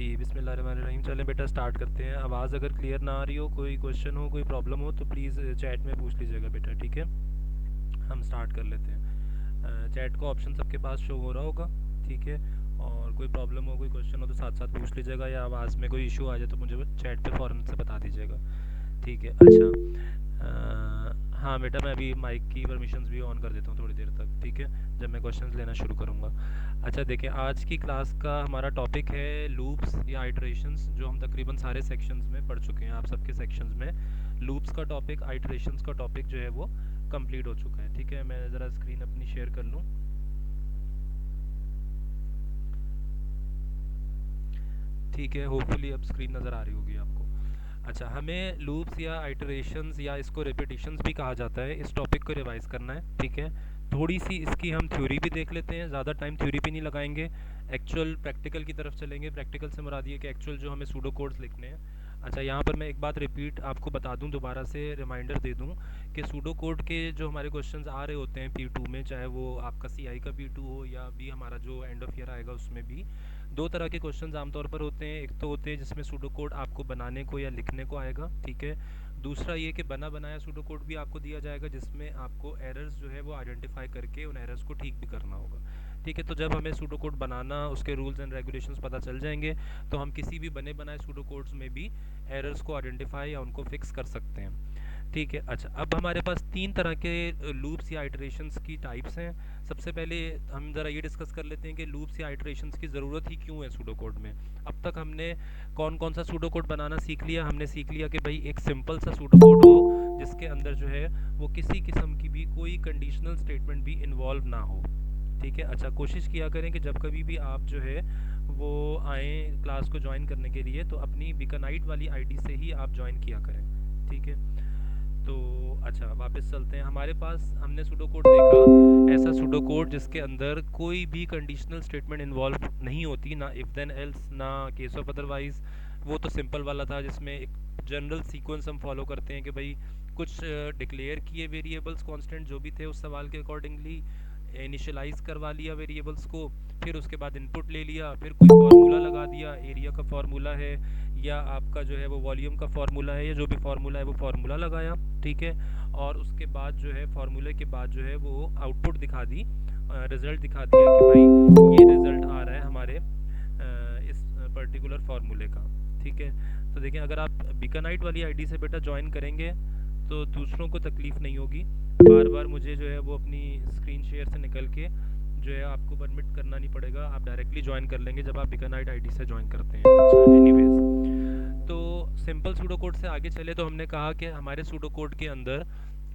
जी, बिस्मिल्लाहिर्रहमानिर्रहीम। चलें बेटा स्टार्ट करते हैं। आवाज़ अगर क्लियर ना आ रही हो, कोई क्वेश्चन हो, कोई प्रॉब्लम हो तो प्लीज़ चैट में पूछ लीजिएगा बेटा, ठीक है। हम स्टार्ट कर लेते हैं। चैट का ऑप्शन सबके पास शो हो रहा होगा, ठीक है। और कोई प्रॉब्लम हो, कोई क्वेश्चन हो तो साथ साथ पूछ लीजिएगा, या आवाज़ में कोई इशू आ जाए तो मुझे चैट पे फ़ौरन से बता दीजिएगा, ठीक है। अच्छा, हाँ बेटा, मैं अभी माइक की परमिशंस भी ऑन कर देता हूँ थोड़ी देर तक, ठीक है, जब मैं क्वेश्चंस लेना शुरू करूँगा। अच्छा देखिए, आज की क्लास का हमारा टॉपिक है लूप्स या आइटरेशंस, जो हम तकरीबन सारे सेक्शंस में पढ़ चुके हैं। आप सबके सेक्शंस में लूप्स का टॉपिक, आइटरेशंस का टॉपिक जो है वो कंप्लीट हो चुका है, ठीक है। मैं ज़रा स्क्रीन अपनी शेयर कर लूँ, ठीक है। होपफुली अब स्क्रीन नज़र आ रही होगी आपको। अच्छा, हमें लूप्स या आइटरेशंस या इसको रिपीटिशंस भी कहा जाता है, इस टॉपिक को रिवाइज करना है, ठीक है। थोड़ी सी इसकी हम थ्योरी भी देख लेते हैं, ज़्यादा टाइम थ्योरी पे नहीं लगाएंगे, एक्चुअल प्रैक्टिकल की तरफ चलेंगे। प्रैक्टिकल से मुराद ये कि एक्चुअल जो हमें सूडो कोड्स लिखने हैं। अच्छा, यहाँ पर मैं एक बात रिपीट आपको बता दूं, दोबारा से रिमाइंडर दे दूं कि सूडो कोड के जो हमारे क्वेश्चंस आ रहे होते हैं P2 में, चाहे वो आपका CI का P2 हो या भी हमारा जो एंड ऑफ ईयर आएगा उसमें भी, दो तरह के क्वेश्चंस आमतौर पर होते हैं। एक तो होते हैं जिसमें सूडो कोड आपको बनाने को या लिखने को आएगा, ठीक है। दूसरा ये कि बना बनाया सूडो कोड भी आपको दिया जाएगा, जिसमें आपको एरर्स जो है वो आइडेंटिफाई करके उन एरर्स को ठीक भी करना होगा, ठीक है। तो जब हमें सूडो कोड बनाना, उसके रूल्स एंड रेगुलेशंस पता चल जाएंगे तो हम किसी भी बने बनाए सूडो कोड्स में भी एरर्स को आइडेंटिफाई या उनको फिक्स कर सकते हैं, ठीक है। अच्छा, अब हमारे पास तीन तरह के लूप्स या आइटरेशंस की टाइप्स हैं। सबसे पहले हम ज़रा ये डिस्कस कर लेते हैं कि लूप्स या आइटरेशंस की ज़रूरत ही क्यों है सूडो कोड में। अब तक हमने कौन कौन सा सूडो कोड बनाना सीख लिया। हमने सीख लिया कि भाई एक सिंपल सा सूडो कोड हो जिसके अंदर जो है वो किसी किस्म की भी कोई कंडीशनल स्टेटमेंट भी इन्वॉल्व ना हो, ठीक है। अच्छा, कोशिश किया करें कि जब कभी भी आप जो है वो आए क्लास को ज्वाइन करने के लिए तो अपनी बिकनाइट वाली आईडी से ही आप ज्वाइन किया करें, ठीक है। तो अच्छा, वापस चलते हैं। हमारे पास हमने सूडो कोड देखा, ऐसा सूडो कोड जिसके अंदर कोई भी कंडीशनल स्टेटमेंट इन्वॉल्व नहीं होती, ना इफ देन एल्स, ना केस ऑफ अदरवाइज। वो तो सिंपल वाला था जिसमें एक जनरल सीक्वेंस हम फॉलो करते हैं कि भाई कुछ डिक्लेयर किए वेरिएबल्स कांस्टेंट जो भी थे उस सवाल के अकॉर्डिंगली इनिशियलाइज करवा लिया वेरिएबल्स को, फिर उसके बाद इनपुट ले लिया, फिर कोई फार्मूला लगा दिया, एरिया का फार्मूला है या आपका जो है वो वॉल्यूम का फार्मूला है, या जो भी फार्मूला है वो फार्मूला लगाया, ठीक है। और उसके बाद जो है फार्मूले के बाद जो है वो आउटपुट दिखा दी, रिजल्ट दिखा दिया कि भाई ये रिजल्ट आ रहा है हमारे इस पर्टिकुलर फार्मूले का, ठीक है। तो देखिए, अगर आप बीकानाइट वाली आईडी से बेटा ज्वाइन करेंगे तो दूसरों को तकलीफ़ नहीं होगी। बार बार मुझे जो है वो अपनी स्क्रीन शेयर से निकल के जो है आपको परमिट करना नहीं पड़ेगा, आप डायरेक्टली ज्वाइन कर लेंगे जब आप बिकानाइट आईडी से ज्वाइन करते हैं। अच्छा, एनीवेज, तो सिंपल सूडो कोड से आगे चले तो हमने कहा कि हमारे सूडो कोड के अंदर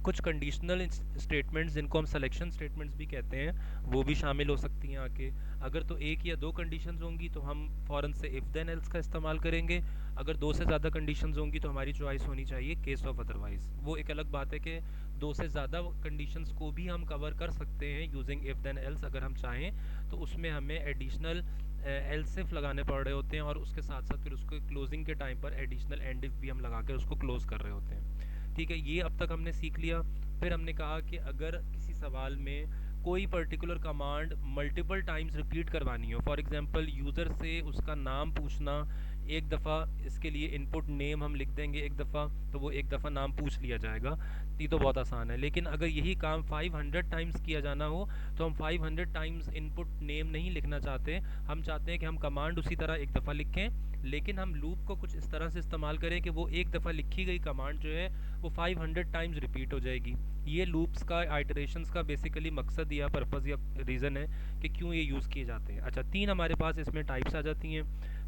कुछ कंडीशनल स्टेटमेंट्स, जिनको हम सिलेक्शन स्टेटमेंट्स भी कहते हैं, वो भी शामिल हो सकती हैं आके। अगर तो एक या दो कंडीशंस होंगी तो हम फ़ौरन से इफ़ देन एल्स का इस्तेमाल करेंगे। अगर दो से ज़्यादा कंडीशंस होंगी तो हमारी चॉइस होनी चाहिए केस ऑफ अदरवाइज। वो एक अलग बात है कि दो से ज़्यादा कंडीशंस को भी हम कवर कर सकते हैं यूजिंग इफ़ देन एल्स अगर हम चाहें, तो उसमें हमें एडिशनल एल्सिफ लगाने पड़ रहे होते हैं, और उसके साथ साथ फिर उसको क्लोजिंग के टाइम पर एडिशनल एंड इफ भी हम लगा कर उसको क्लोज कर रहे होते हैं, ठीक है। ये अब तक हमने सीख लिया। फिर हमने कहा कि अगर किसी सवाल में कोई particular command multiple times repeat करवानी हो, फॉर एग्जांपल यूज़र से उसका नाम पूछना, एक दफ़ा इसके लिए इनपुट नेम हम लिख देंगे एक दफ़ा, तो वो एक दफ़ा नाम पूछ लिया जाएगा, ये तो बहुत आसान है। लेकिन अगर यही काम 500 टाइम्स किया जाना हो तो हम 500 टाइम्स इनपुट नेम नहीं लिखना चाहते। हम चाहते हैं कि हम कमांड उसी तरह एक दफ़ा लिखें, लेकिन हम लूप को कुछ इस तरह से इस्तेमाल करें कि वो एक दफ़ा लिखी गई कमांड जो है वो 500 टाइम्स रिपीट हो जाएगी। ये लूप्स का, आइटरेशंस का बेसिकली मकसद या पर्पज़ या रीज़न है कि क्यों ये यूज़ किए जाते हैं। अच्छा, तीन हमारे पास इसमें टाइप्स आ जाती हैं।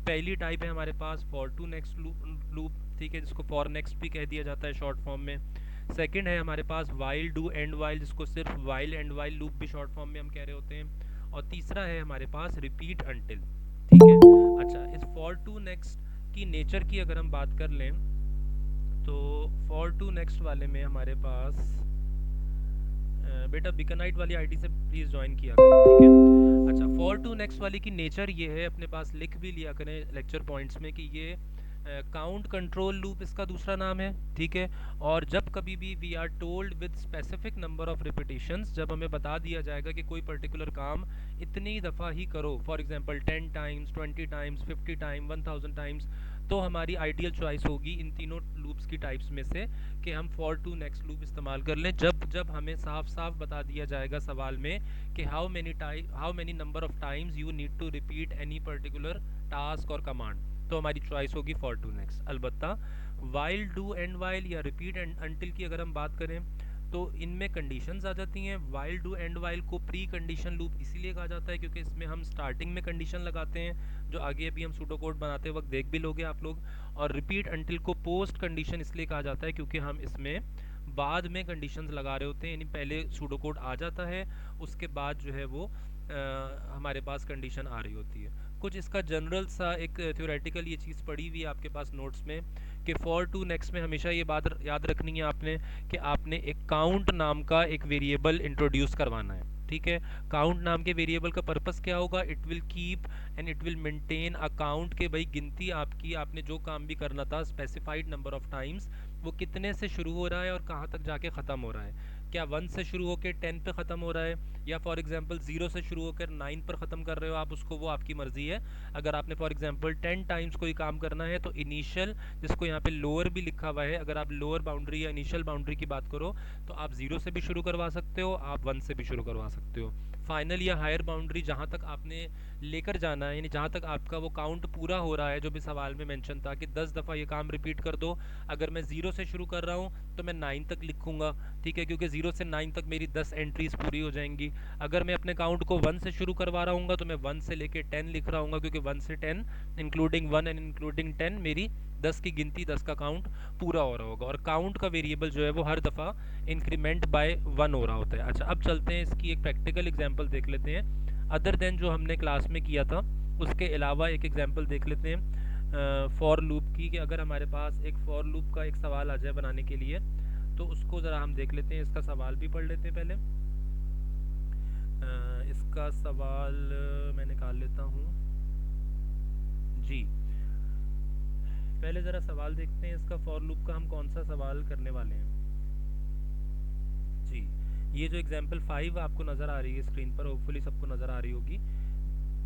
पहली टाइप है हमारे पास फॉर टू नेक्स्ट लूप, ठीक है, जिसको फॉर नेक्स्ट भी कह दिया जाता है शॉर्ट फॉर्म में। सेकंड है हमारे पास वाइल डू एंड वाइल, जिसको सिर्फ वाइल एंड वाइल लूप भी शॉर्ट फॉर्म में हम कह रहे होते हैं। और तीसरा है हमारे पास रिपीट अनटिल, ठीक है। अच्छा, इस फॉर टू नेक्स्ट की नेचर की अगर हम बात कर लें तो फॉर टू नेक्स्ट वाले में हमारे पास बेटा बिकनाइट वाली आईडी से प्लीज़ ज्वाइन किया करें, ठीक है। अच्छा, फॉर टू नेक्स्ट वाली की नेचर ये है, अपने पास लिख भी लिया करें लेक्चर पॉइंट्स में, कि ये काउंट कंट्रोल लूप इसका दूसरा नाम है, ठीक है। और जब कभी भी we are told with specific number of repetitions, जब हमें बता दिया जाएगा कि कोई पर्टिकुलर काम इतनी दफ़ा ही करो, for example 10 times, 20 times, 50 time, 1000 times, तो हमारी आइडियल चॉइस होगी इन तीनों लूप्स की टाइप्स में से कि हम फॉर टू नेक्स्ट लूप इस्तेमाल कर लें। जब जब हमें साफ साफ बता दिया जाएगा सवाल में कि how many number of times you need to repeat any particular task और कमांड, तो हमारी चॉइस होगी फॉर टू नेक्स्ट। अलबत्ता वाइल, डू एंड वाइल या रिपीट एंड अनटिल की अगर हम बात करें तो इनमें कंडीशंस आ जाती हैं। वाइल, डू एंड वाइल को प्री कंडीशन लूप इसीलिए कहा जाता है क्योंकि इसमें हम स्टार्टिंग में कंडीशन लगाते हैं, जो आगे अभी हम सूडो कोड बनाते वक्त देख भी लोगे आप लोग। और रिपीट अनटिल को पोस्ट कंडीशन इसलिए कहा जाता है क्योंकि हम इसमें बाद में कंडीशंस लगा रहे होते हैं, यानी पहले सूडो कोड आ जाता है, उसके बाद जो है वो हमारे पास कंडीशन आ रही होती है। कुछ इसका जनरल सा एक थ्योरेटिकल ये चीज़ पड़ी हुई है आपके पास नोट्स में कि फॉर टू नेक्स्ट में हमेशा ये बात याद रखनी है आपने कि आपने एक काउंट नाम का एक वेरिएबल इंट्रोड्यूस करवाना है, ठीक है। काउंट नाम के वेरिएबल का पर्पस क्या होगा? It will keep and it will maintain account के भाई गिनती आपकी, आपने जो काम भी करना था स्पेसिफाइड नंबर ऑफ टाइम्स, वो कितने से शुरू हो रहा है और कहाँ तक जाके ख़त्म हो रहा है। क्या 1 से शुरू होकर 10 पे ख़त्म हो रहा है, या फॉर एग्जांपल 0 से शुरू होकर 9 पर ख़त्म कर रहे हो आप उसको, वो आपकी मर्ज़ी है। अगर आपने फॉर एग्जांपल 10 टाइम्स कोई काम करना है तो इनिशियल, जिसको यहाँ पे लोअर भी लिखा हुआ है, अगर आप लोअर बाउंड्री या इनिशियल बाउंड्री की बात करो तो आप 0 से भी शुरू करवा सकते हो, आप 1 से भी शुरू करवा सकते हो। फाइनल या हायर बाउंड्री जहाँ तक आपने लेकर जाना है, यानी जहाँ तक आपका वो काउंट पूरा हो रहा है, जो भी सवाल में मेंशन था कि 10 दफ़ा ये काम रिपीट कर दो। अगर मैं 0 से शुरू कर रहा हूँ तो मैं 9 तक लिखूंगा, ठीक है, क्योंकि 0 से 9 तक मेरी 10 एंट्रीज पूरी हो जाएंगी। अगर मैं अपने काउंट को 1 से शुरू करवा रहा हूँ तो मैं 1 से लेके 10 लिख रहा हूँ, क्योंकि 1 से 10 इंक्लूडिंग 1 एंड इंक्लूडिंग 10 मेरी 10 की गिनती, 10 का काउंट पूरा हो रहा होगा। और काउंट का वेरिएबल जो है वो हर दफ़ा इंक्रीमेंट बाय 1 हो रहा होता है। अच्छा, अब चलते हैं इसकी एक प्रैक्टिकल एग्जांपल देख लेते हैं। अदर देन जो हमने क्लास में किया था उसके अलावा एक एग्जांपल देख लेते हैं फॉर लूप की, कि अगर हमारे पास एक फॉर लूप का एक सवाल आ जाए बनाने के लिए तो उसको ज़रा हम देख लेते हैं। इसका सवाल भी पढ़ लेते हैं पहले। इसका सवाल मैं निकाल लेता हूँ जी। पहले ज़रा सवाल देखते हैं इसका, फॉर लूप का हम कौन सा सवाल करने वाले हैं जी। ये जो एग्जाम्पल 5 आपको नज़र आ रही है स्क्रीन पर, होपफुली सबको नज़र आ रही होगी।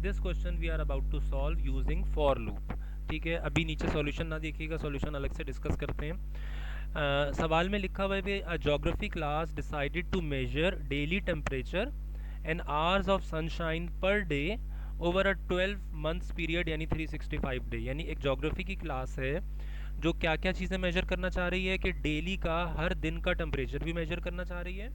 This question we are about to solve using for loop, ठीक है। अभी नीचे सॉल्यूशन ना देखिएगा, सॉल्यूशन अलग से डिस्कस करते हैं। सवाल में लिखा हुआ है a geography class decided to measure daily temperature and hours of sunshine per day over a 12 months period, यानी 365 डे। यानी एक ज्योग्राफी की क्लास है जो क्या क्या चीज़ें मेजर करना चाह रही है कि डेली का, हर दिन का टेम्परेचर भी मेजर करना चाह रही है,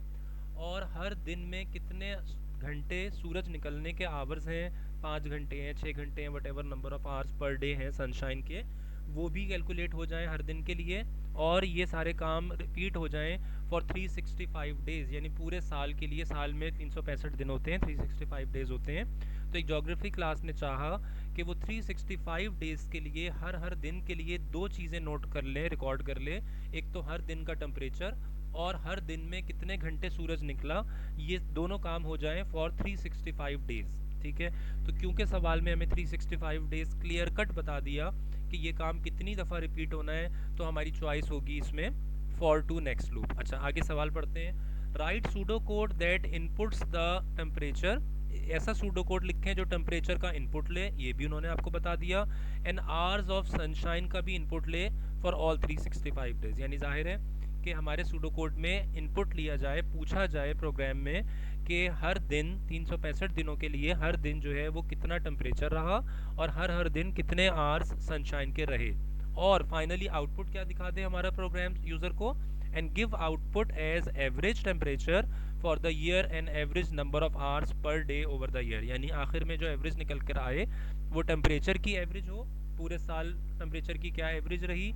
और हर दिन में कितने घंटे सूरज निकलने के आवर्स हैं, 5 घंटे हैं, 6 घंटे हैं, what ever number of hours per day हैं सनशाइन के, वो भी कैलकुलेट हो जाएं हर दिन के लिए। और ये सारे काम रिपीट हो जाएं फॉर 365 डेज़, यानी पूरे साल के लिए। साल में 365 दिन होते हैं, 365 डेज़ होते हैं। तो एक जोग्राफी क्लास ने चाहा कि वो 365 डेज़ के लिए हर हर दिन के लिए दो चीज़ें नोट कर लें, रिकॉर्ड कर लें। एक तो हर दिन का टेम्परेचर, और हर दिन में कितने घंटे सूरज निकला, ये दोनों काम हो जाएं फॉर 365 डेज़, ठीक है। तो क्योंकि सवाल में हमें 365 डेज़ क्लियर कट बता दिया कि ये काम कितनी दफ़ा रिपीट होना है, तो हमारी चॉइस होगी इसमें फॉर टू नेक्स्ट लूप। अच्छा, आगे सवाल पढ़ते हैं। Right pseudo code that inputs the temperature, ऐसा सूडो कोड लिखें जो टेम्परेचर का इनपुट ले, ये भी उन्होंने आपको बता दिया। एंड आवर्स ऑफ सनशाइन का भी इनपुट ले फॉर ऑल 365 डेज। यानी जाहिर है कि हमारे सूडो कोड में इनपुट लिया जाए, पूछा जाए प्रोग्राम में कि हर दिन 365 दिनों के लिए हर दिन जो है वो कितना टेम्परेचर रहा, और हर हर दिन कितने आवर्स सनशाइन के रहे, और फाइनली आउटपुट क्या दिखा दे हमारा प्रोग्राम यूज़र को, and give output as average temperature for the year and average number of hours per day over the year. यानी आखिर में जो एवरेज निकल कर आए वो टेम्परेचर की एवरेज हो, पूरे साल टेम्परेचर की क्या एवरेज रही,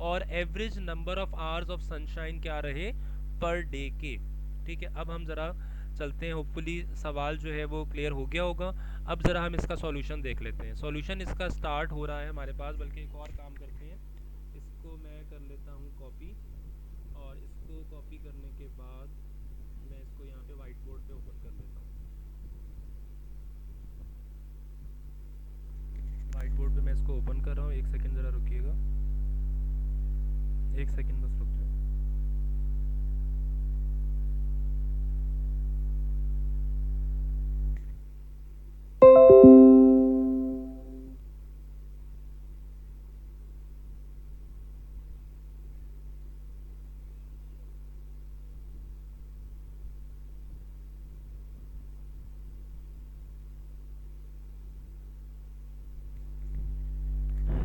और average number of hours of sunshine क्या रहे पर डे के, ठीक है। अब हम ज़रा चलते हैं, होपफुली सवाल जो है वो क्लियर हो गया होगा। अब ज़रा हम इसका सॉल्यूशन देख लेते हैं। सॉल्यूशन इसका स्टार्ट हो रहा है हमारे पास, बल्कि एक और काम करते हैं, इसको मैं कर लेता हूँ कॉपी, और इसको कॉपी करने के बाद मैं इसको यहाँ पे वाइट बोर्ड पे ओपन कर लेता हूँ। वाइट बोर्ड पे मैं इसको ओपन कर रहा हूँ, एक सेकंड ज़रा रुकिएगा, एक सेकंड बस रुक जाओ।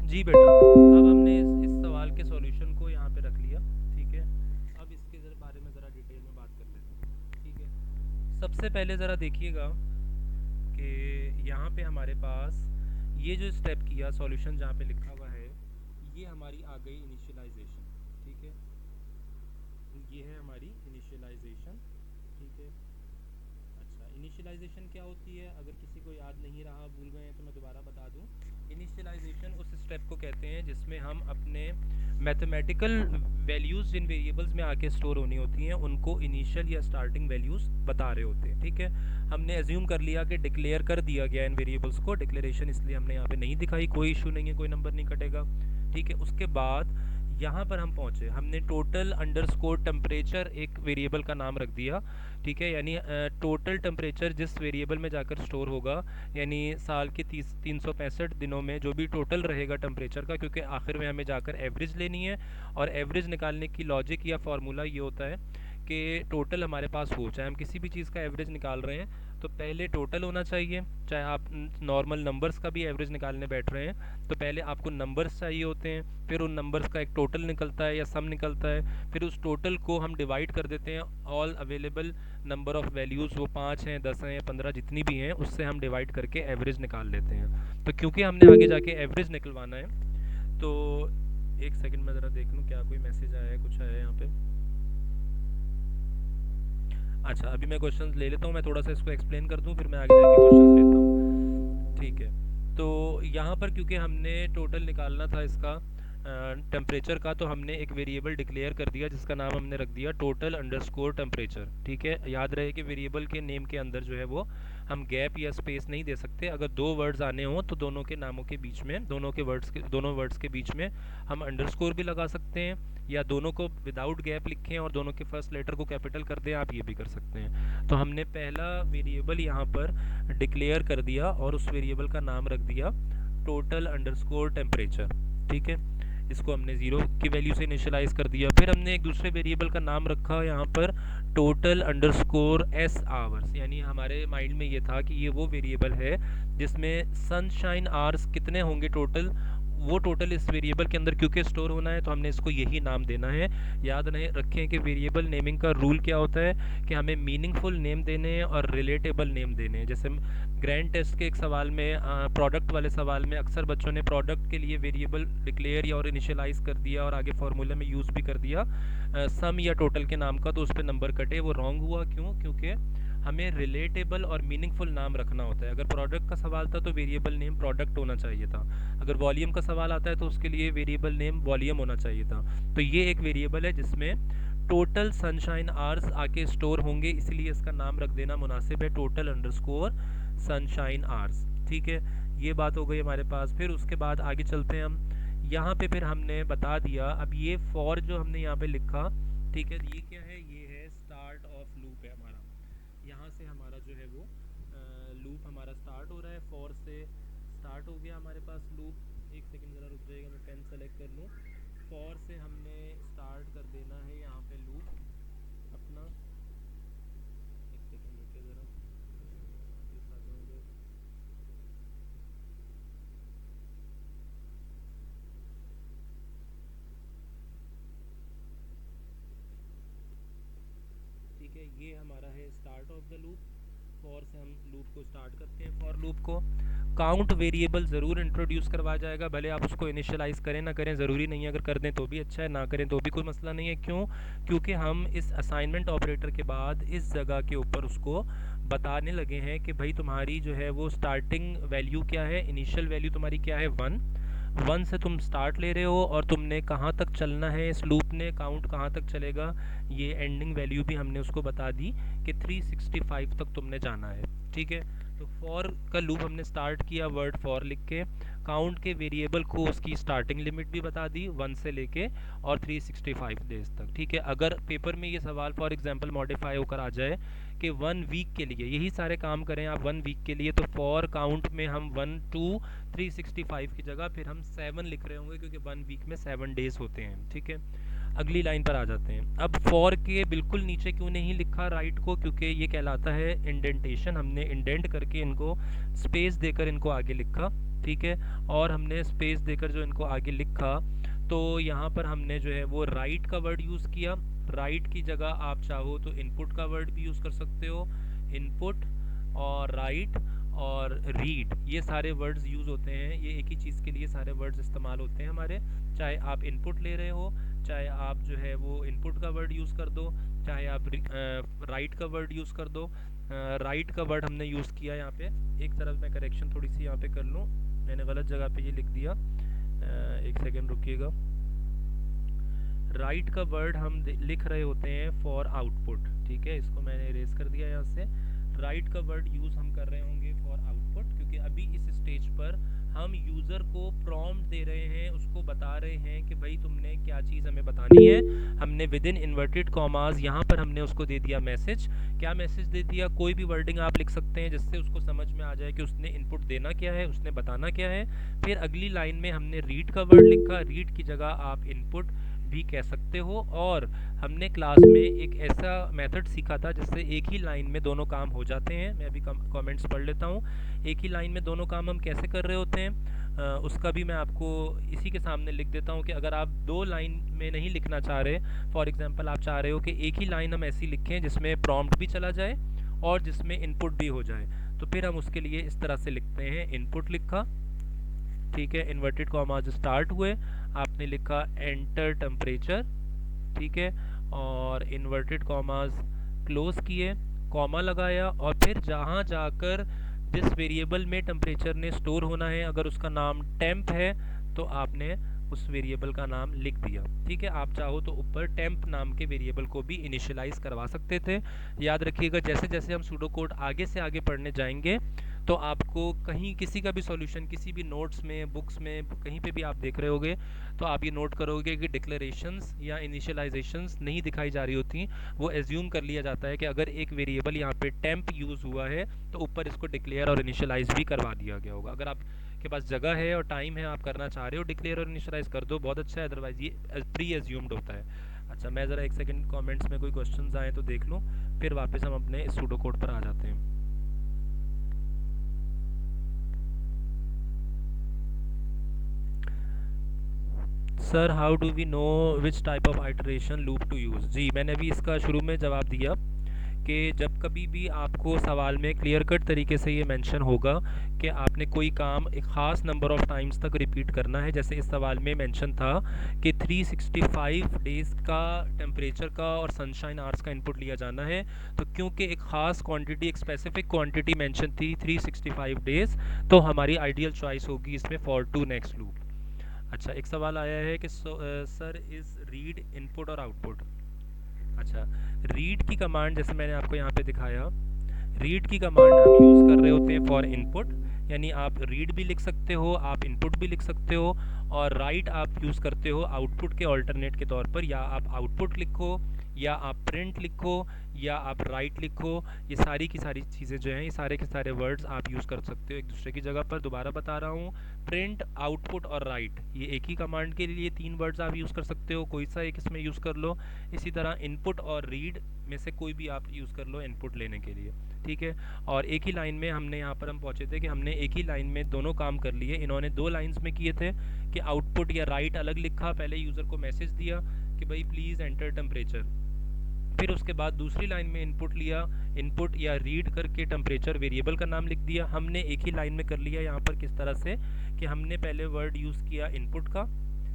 जी बेटा, अब हमने इस सवाल के सॉल्यूशन को यहाँ पे रख लिया, ठीक है। अब इसके बारे में ज़रा डिटेल में बात कर लेते हैं, ठीक है। सबसे पहले ज़रा देखिएगा कि यहाँ पे हमारे पास ये जो स्टेप किया सॉल्यूशन जहाँ पे लिखा हुआ है, ये हमारी आ गई इनिशियलाइजेशन, ठीक है। ये है हमारी इनिशियलाइजेशन, ठीक है। अच्छा, इनिशियलाइजेशन क्या होती है? अगर किसी को याद नहीं रहा, भूल गए हैं, तो मैं दोबारा बता दूं। इनिशियलाइजेशन उस स्टेप को कहते हैं जिसमें हम अपने मैथमेटिकल वैल्यूज़ जिन वेरिएबल्स में आके स्टोर होनी होती हैं उनको इनिशियल या स्टार्टिंग वैल्यूज़ बता रहे होते हैं, ठीक है। हमने एज्यूम कर लिया कि डिक्लेयर कर दिया गया इन वेरिएबल्स को, डिक्लेरेशन इसलिए हमने यहाँ पे नहीं दिखाई, कोई इशू नहीं है, कोई नंबर नहीं कटेगा, ठीक है। उसके बाद यहाँ पर हम पहुँचे, हमने टोटल अंडरस्कोर टेम्परेचर एक वेरिएबल का नाम रख दिया, ठीक है। यानी टोटल टेम्परेचर जिस वेरिएबल में जाकर स्टोर होगा, यानी साल के 365 दिनों में जो भी टोटल रहेगा टेम्परेचर का, क्योंकि आखिर में हमें जाकर एवरेज लेनी है, और एवरेज निकालने की लॉजिक या फार्मूला ये होता है कि टोटल हमारे पास हो, चाहे हम किसी भी चीज़ का एवरेज निकाल रहे हैं तो पहले टोटल होना चाहिए। चाहे आप नॉर्मल नंबर्स का भी एवरेज निकालने बैठ रहे हैं तो पहले आपको नंबर्स चाहिए होते हैं, फिर उन नंबर्स का एक टोटल निकलता है या सम निकलता है, फिर उस टोटल को हम डिवाइड कर देते हैं all available number of values, वो 5 हैं, 10 हैं या 15 जितनी भी हैं, उससे हम डिवाइड करके एवरेज निकाल लेते हैं। तो क्योंकि हमने आगे जाके एवरेज निकलवाना है, तो एक सेकंड में ज़रा देख लूँ क्या कोई मैसेज आया है, कुछ आया है यहाँ पे। अच्छा, अभी मैं क्वेश्चंस ले लेता हूँ, मैं थोड़ा सा इसको एक्सप्लेन कर दूँ, फिर मैं आगे जाके क्वेश्चंस लेता हूँ, ठीक है। तो यहाँ पर क्योंकि हमने टोटल निकालना था इसका टेम्परेचर का, तो हमने एक वेरिएबल डिक्लेयर कर दिया जिसका नाम हमने रख दिया टोटल अंडरस्कोर टेम्परेचर, ठीक है। याद रहे कि वेरिएबल के नेम के अंदर जो है वो हम गैप या स्पेस नहीं दे सकते। अगर दो वर्ड्स आने हों तो दोनों के नामों के बीच में, दोनों वर्ड्स के बीच में हम अंडरस्कोर भी लगा सकते हैं, या दोनों को विदाउट गैप लिखें और दोनों के फर्स्ट लेटर को कैपिटल कर दें, आप ये भी कर सकते हैं। तो हमने पहला वेरिएबल यहाँ पर डिक्लेयर कर दिया और उस वेरिएबल का नाम रख दिया टोटल अंडरस्कोर टेम्परेचर, ठीक है। इसको हमने 0 की वैल्यू से इनिशियलाइज कर दिया। फिर हमने एक दूसरे वेरिएबल का नाम रखा यहाँ पर टोटल अंडरस्कोर एस आवर्स, यानी हमारे माइंड में ये था कि ये वो वेरिएबल है जिसमें सनशाइन आवर्स कितने होंगे टोटल, वो टोटल इस वेरिएबल के अंदर क्योंकि स्टोर होना है तो हमने इसको यही नाम देना है। याद नहीं रखें कि वेरिएबल नेमिंग का रूल क्या होता है कि हमें मीनिंगफुल नेम देने हैं और रिलेटेबल नेम देने हैं। जैसे ग्रैंड टेस्ट के एक सवाल में, प्रोडक्ट वाले सवाल में, अक्सर बच्चों ने प्रोडक्ट के लिए वेरिएबल डिक्लेयर या और इनिशियलाइज कर दिया और आगे फार्मूला में यूज़ भी कर दिया सम या टोटल के नाम का, तो उस पर नंबर कटे, वो रॉन्ग हुआ। क्यों? क्योंकि हमें रिलेटेबल और मीनिंगफुल नाम रखना होता है। अगर प्रोडक्ट का सवाल था तो वेरिएबल नेम प्रोडक्ट होना चाहिए था, अगर वॉल्यूम का सवाल आता है तो उसके लिए वेरिएबल नेम वॉल्यूम होना चाहिए था। तो ये एक वेरिएबल है जिसमें टोटल सनशाइन आवर्स आके स्टोर होंगे, इसलिए इसका नाम रख देना मुनासिब है टोटल अंडरस्कोर सनशाइन आवर्स, ठीक है। ये बात हो गई हमारे पास। फिर उसके बाद आगे चलते हैं हम, यहाँ पे फिर हमने बता दिया, अब ये फॉर जो हमने यहाँ पे लिखा, ठीक है, ये क्या है? ये है स्टार्ट ऑफ लूप है हमारा। यहाँ से हमारा जो है वो लूप हमारा स्टार्ट हो रहा है, फॉर से स्टार्ट हो गया हमारे पास लूप। एक सेकंड ज़रा रुक जाइएगा, मैं पेन सेलेक्ट कर लूँ। फॉर से हमने स्टार्ट कर देना है यहाँ पे लूप अपना। एक सेकंड रुकिए ज़रा, वापस आ जाऊँ इधर। ठीक है, ये हमारा है start of the loop. For से हम लूप को स्टार्ट करते हैं, फॉर लूप को। काउंट वेरिएबल ज़रूर इंट्रोड्यूस करवाया जाएगा, भले आप उसको इनिशियलाइज़ करें ना करें, ज़रूरी नहीं है, अगर कर दें तो भी अच्छा है, ना करें तो भी कोई मसला नहीं है। क्यों? क्योंकि हम इस असाइनमेंट ऑपरेटर के बाद इस जगह के ऊपर उसको बताने लगे हैं कि भाई तुम्हारी जो है वो स्टार्टिंग वैल्यू क्या है, इनिशियल वैल्यू तुम्हारी क्या है 1 से तुम स्टार्ट ले रहे हो और तुमने कहाँ तक चलना है, इस लूप ने काउंट कहाँ तक चलेगा, ये एंडिंग वैल्यू भी हमने उसको बता दी कि 365 तक तुमने जाना है, ठीक है। तो फॉर का लूप हमने स्टार्ट किया वर्ड फॉर लिख के, काउंट के वेरिएबल को उसकी स्टार्टिंग लिमिट भी बता दी 1 से लेके और 365 डेज तक। ठीक है, अगर पेपर में ये सवाल फॉर एग्जांपल मॉडिफाई होकर आ जाए कि 1 वीक के लिए यही सारे काम करें आप 1 वीक के लिए, तो फॉर काउंट में हम 1 टू 365 की जगह फिर हम 7 लिख रहे होंगे, क्योंकि 1 वीक में 7 डेज होते हैं। ठीक है, अगली लाइन पर आ जाते हैं। अब फॉर के बिल्कुल नीचे क्यों नहीं लिखा राइट को, क्योंकि ये कहलाता है इंडेंटेशन। हमने इंडेंट करके इनको स्पेस देकर इनको आगे लिखा। ठीक है, और हमने स्पेस देकर जो इनको आगे लिखा, तो यहाँ पर हमने जो है वो राइट का वर्ड यूज़ किया। राइट की जगह आप चाहो तो इनपुट का वर्ड भी यूज़ कर सकते हो। इनपुट और राइट और रीड, ये सारे वर्ड्स यूज़ होते हैं, ये एक ही चीज़ के लिए सारे वर्ड्स इस्तेमाल होते हैं हमारे। चाहे आप इनपुट ले रहे हो, चाहे आप जो है वो इनपुट का वर्ड यूज़ कर दो, चाहे आप राइट का वर्ड यूज़ कर दो। राइट का वर्ड हमने यूज़ किया यहाँ पे। एक तरफ मैं करेक्शन थोड़ी सी यहाँ पे कर लूँ, मैंने गलत जगह पे ये लिख दिया। एक सेकेंड रुकिएगा। राइट का वर्ड हम लिख रहे होते हैं फॉर आउटपुट। ठीक है, इसको मैंने इरेज कर दिया यहाँ से। राइट का वर्ड यूज़ हम कर रहे होंगे फॉर आउटपुट, क्योंकि अभी इस स्टेज पर हम यूज़र को प्रॉम्प्ट दे रहे हैं, उसको बता रहे हैं कि भाई तुमने क्या चीज़ हमें बतानी है। हमने विद इन इन्वर्टेड कॉमास यहाँ पर हमने उसको दे दिया मैसेज। क्या मैसेज दे दिया, कोई भी वर्डिंग आप लिख सकते हैं जिससे उसको समझ में आ जाए कि उसने इनपुट देना क्या है, उसने बताना क्या है। फिर अगली लाइन में हमने रीड का वर्ड लिखा। रीड की जगह आप इनपुट भी कह सकते हो। और हमने क्लास में एक ऐसा मेथड सीखा था जिससे एक ही लाइन में दोनों काम हो जाते हैं। मैं अभी कमेंट्स पढ़ लेता हूँ। एक ही लाइन में दोनों काम हम कैसे कर रहे होते हैं, उसका भी मैं आपको इसी के सामने लिख देता हूँ कि अगर आप 2 लाइन में नहीं लिखना चाह रहे, फॉर एग्जांपल आप चाह रहे हो कि एक ही लाइन हम ऐसी लिखें जिसमें प्रॉम्प्ट भी चला जाए और जिसमें इनपुट भी हो जाए, तो फिर हम उसके लिए इस तरह से लिखते हैं। इनपुट लिखा, ठीक है, इन्वर्टेड कॉमास स्टार्ट हुए, आपने लिखा एंटर टेम्परेचर। ठीक है, और इन्वर्टेड कॉमास क्लोज किए, कॉमा लगाया, और फिर जहाँ जाकर जिस वेरिएबल में टेम्परेचर ने स्टोर होना है, अगर उसका नाम टेम्प है तो आपने उस वेरिएबल का नाम लिख दिया। ठीक है, आप चाहो तो ऊपर टेम्प नाम के वेरिएबल को भी इनिशियलाइज करवा सकते थे। याद रखिएगा, जैसे जैसे हम सूडो कोड आगे से आगे पढ़ने जाएंगे तो आपको कहीं किसी का भी सॉल्यूशन, किसी भी नोट्स में, बुक्स में, कहीं पे भी आप देख रहे होगे तो आप ये नोट करोगे कि डिक्लेरेशंस या इनिशियलाइजेशंस नहीं दिखाई जा रही होती। वो एज्यूम कर लिया जाता है कि अगर एक वेरिएबल यहाँ पे टेम्प यूज़ हुआ है तो ऊपर इसको डिक्लेयर और इनिशियलाइज भी करवा दिया गया होगा। अगर आप के पास जगह है और टाइम है, आप करना चाह रहे हो डिक्लेयर और इनिशियलाइज कर दो, बहुत अच्छा है, अदरवाइज ये प्री एज्यूम्ड होता है। अच्छा, मैं ज़रा एक सेकंड कमेंट्स में कोई क्वेश्चंस आए तो देख लूँ, फिर वापस हम अपने सूडो कोड पर आ जाते हैं। Sir how do we know which type of iteration loop to use. जी, मैंने अभी इसका शुरू में जवाब दिया कि जब कभी भी आपको सवाल में क्लियर कट तरीके से ये मेंशन होगा कि आपने कोई काम एक ख़ास नंबर ऑफ टाइम्स तक रिपीट करना है, जैसे इस सवाल में मेंशन था कि 365 डेज़ का टेम्परेचर का और सनशाइन आवर्स का इनपुट लिया जाना है, तो क्योंकि एक ख़ास क्वांटिटी, एक स्पेसिफिक क्वांटिटी मेंशन थी 365 डेज़, तो हमारी आइडियल चॉइस होगी इसमें फॉर टू नेक्स्ट लूप। अच्छा, एक सवाल आया है कि सर इज़ रीड इनपुट और आउटपुट। अच्छा, रीड की कमांड जैसे मैंने आपको यहाँ पे दिखाया, रीड की कमांड हम यूज़ कर रहे होते हैं फॉर इनपुट, यानी आप रीड भी लिख सकते हो, आप इनपुट भी लिख सकते हो, और राइट आप यूज़ करते हो आउटपुट के ऑल्टरनेट के तौर पर। या आप आउटपुट लिखो, या आप प्रिंट लिखो, या आप राइट लिखो, ये सारी की सारी चीज़ें जो हैं, ये सारे के सारे वर्ड्स आप यूज़ कर सकते हो एक दूसरे की जगह पर। दोबारा बता रहा हूँ, प्रिंट, आउटपुट और राइट, ये एक ही कमांड के लिए 3 वर्ड्स आप यूज़ कर सकते हो, कोई सा एक इसमें यूज़ कर लो। इसी तरह इनपुट और रीड में से कोई भी आप यूज़ कर लो इनपुट लेने के लिए। ठीक है, और एक ही लाइन में हमने यहाँ पर हम पहुँचे थे कि हमने एक ही लाइन में दोनों काम कर लिए। इन्होंने 2 लाइन्स में किए थे कि आउटपुट या राइट अलग लिखा, पहले यूज़र को मैसेज दिया कि भाई प्लीज़ एंटर टेम्परेचर, फिर उसके बाद दूसरी लाइन में इनपुट लिया, इनपुट या रीड करके टेम्परेचर वेरिएबल का नाम लिख दिया। हमने एक ही लाइन में कर लिया यहाँ पर किस तरह से कि हमने पहले वर्ड यूज़ किया इनपुट का,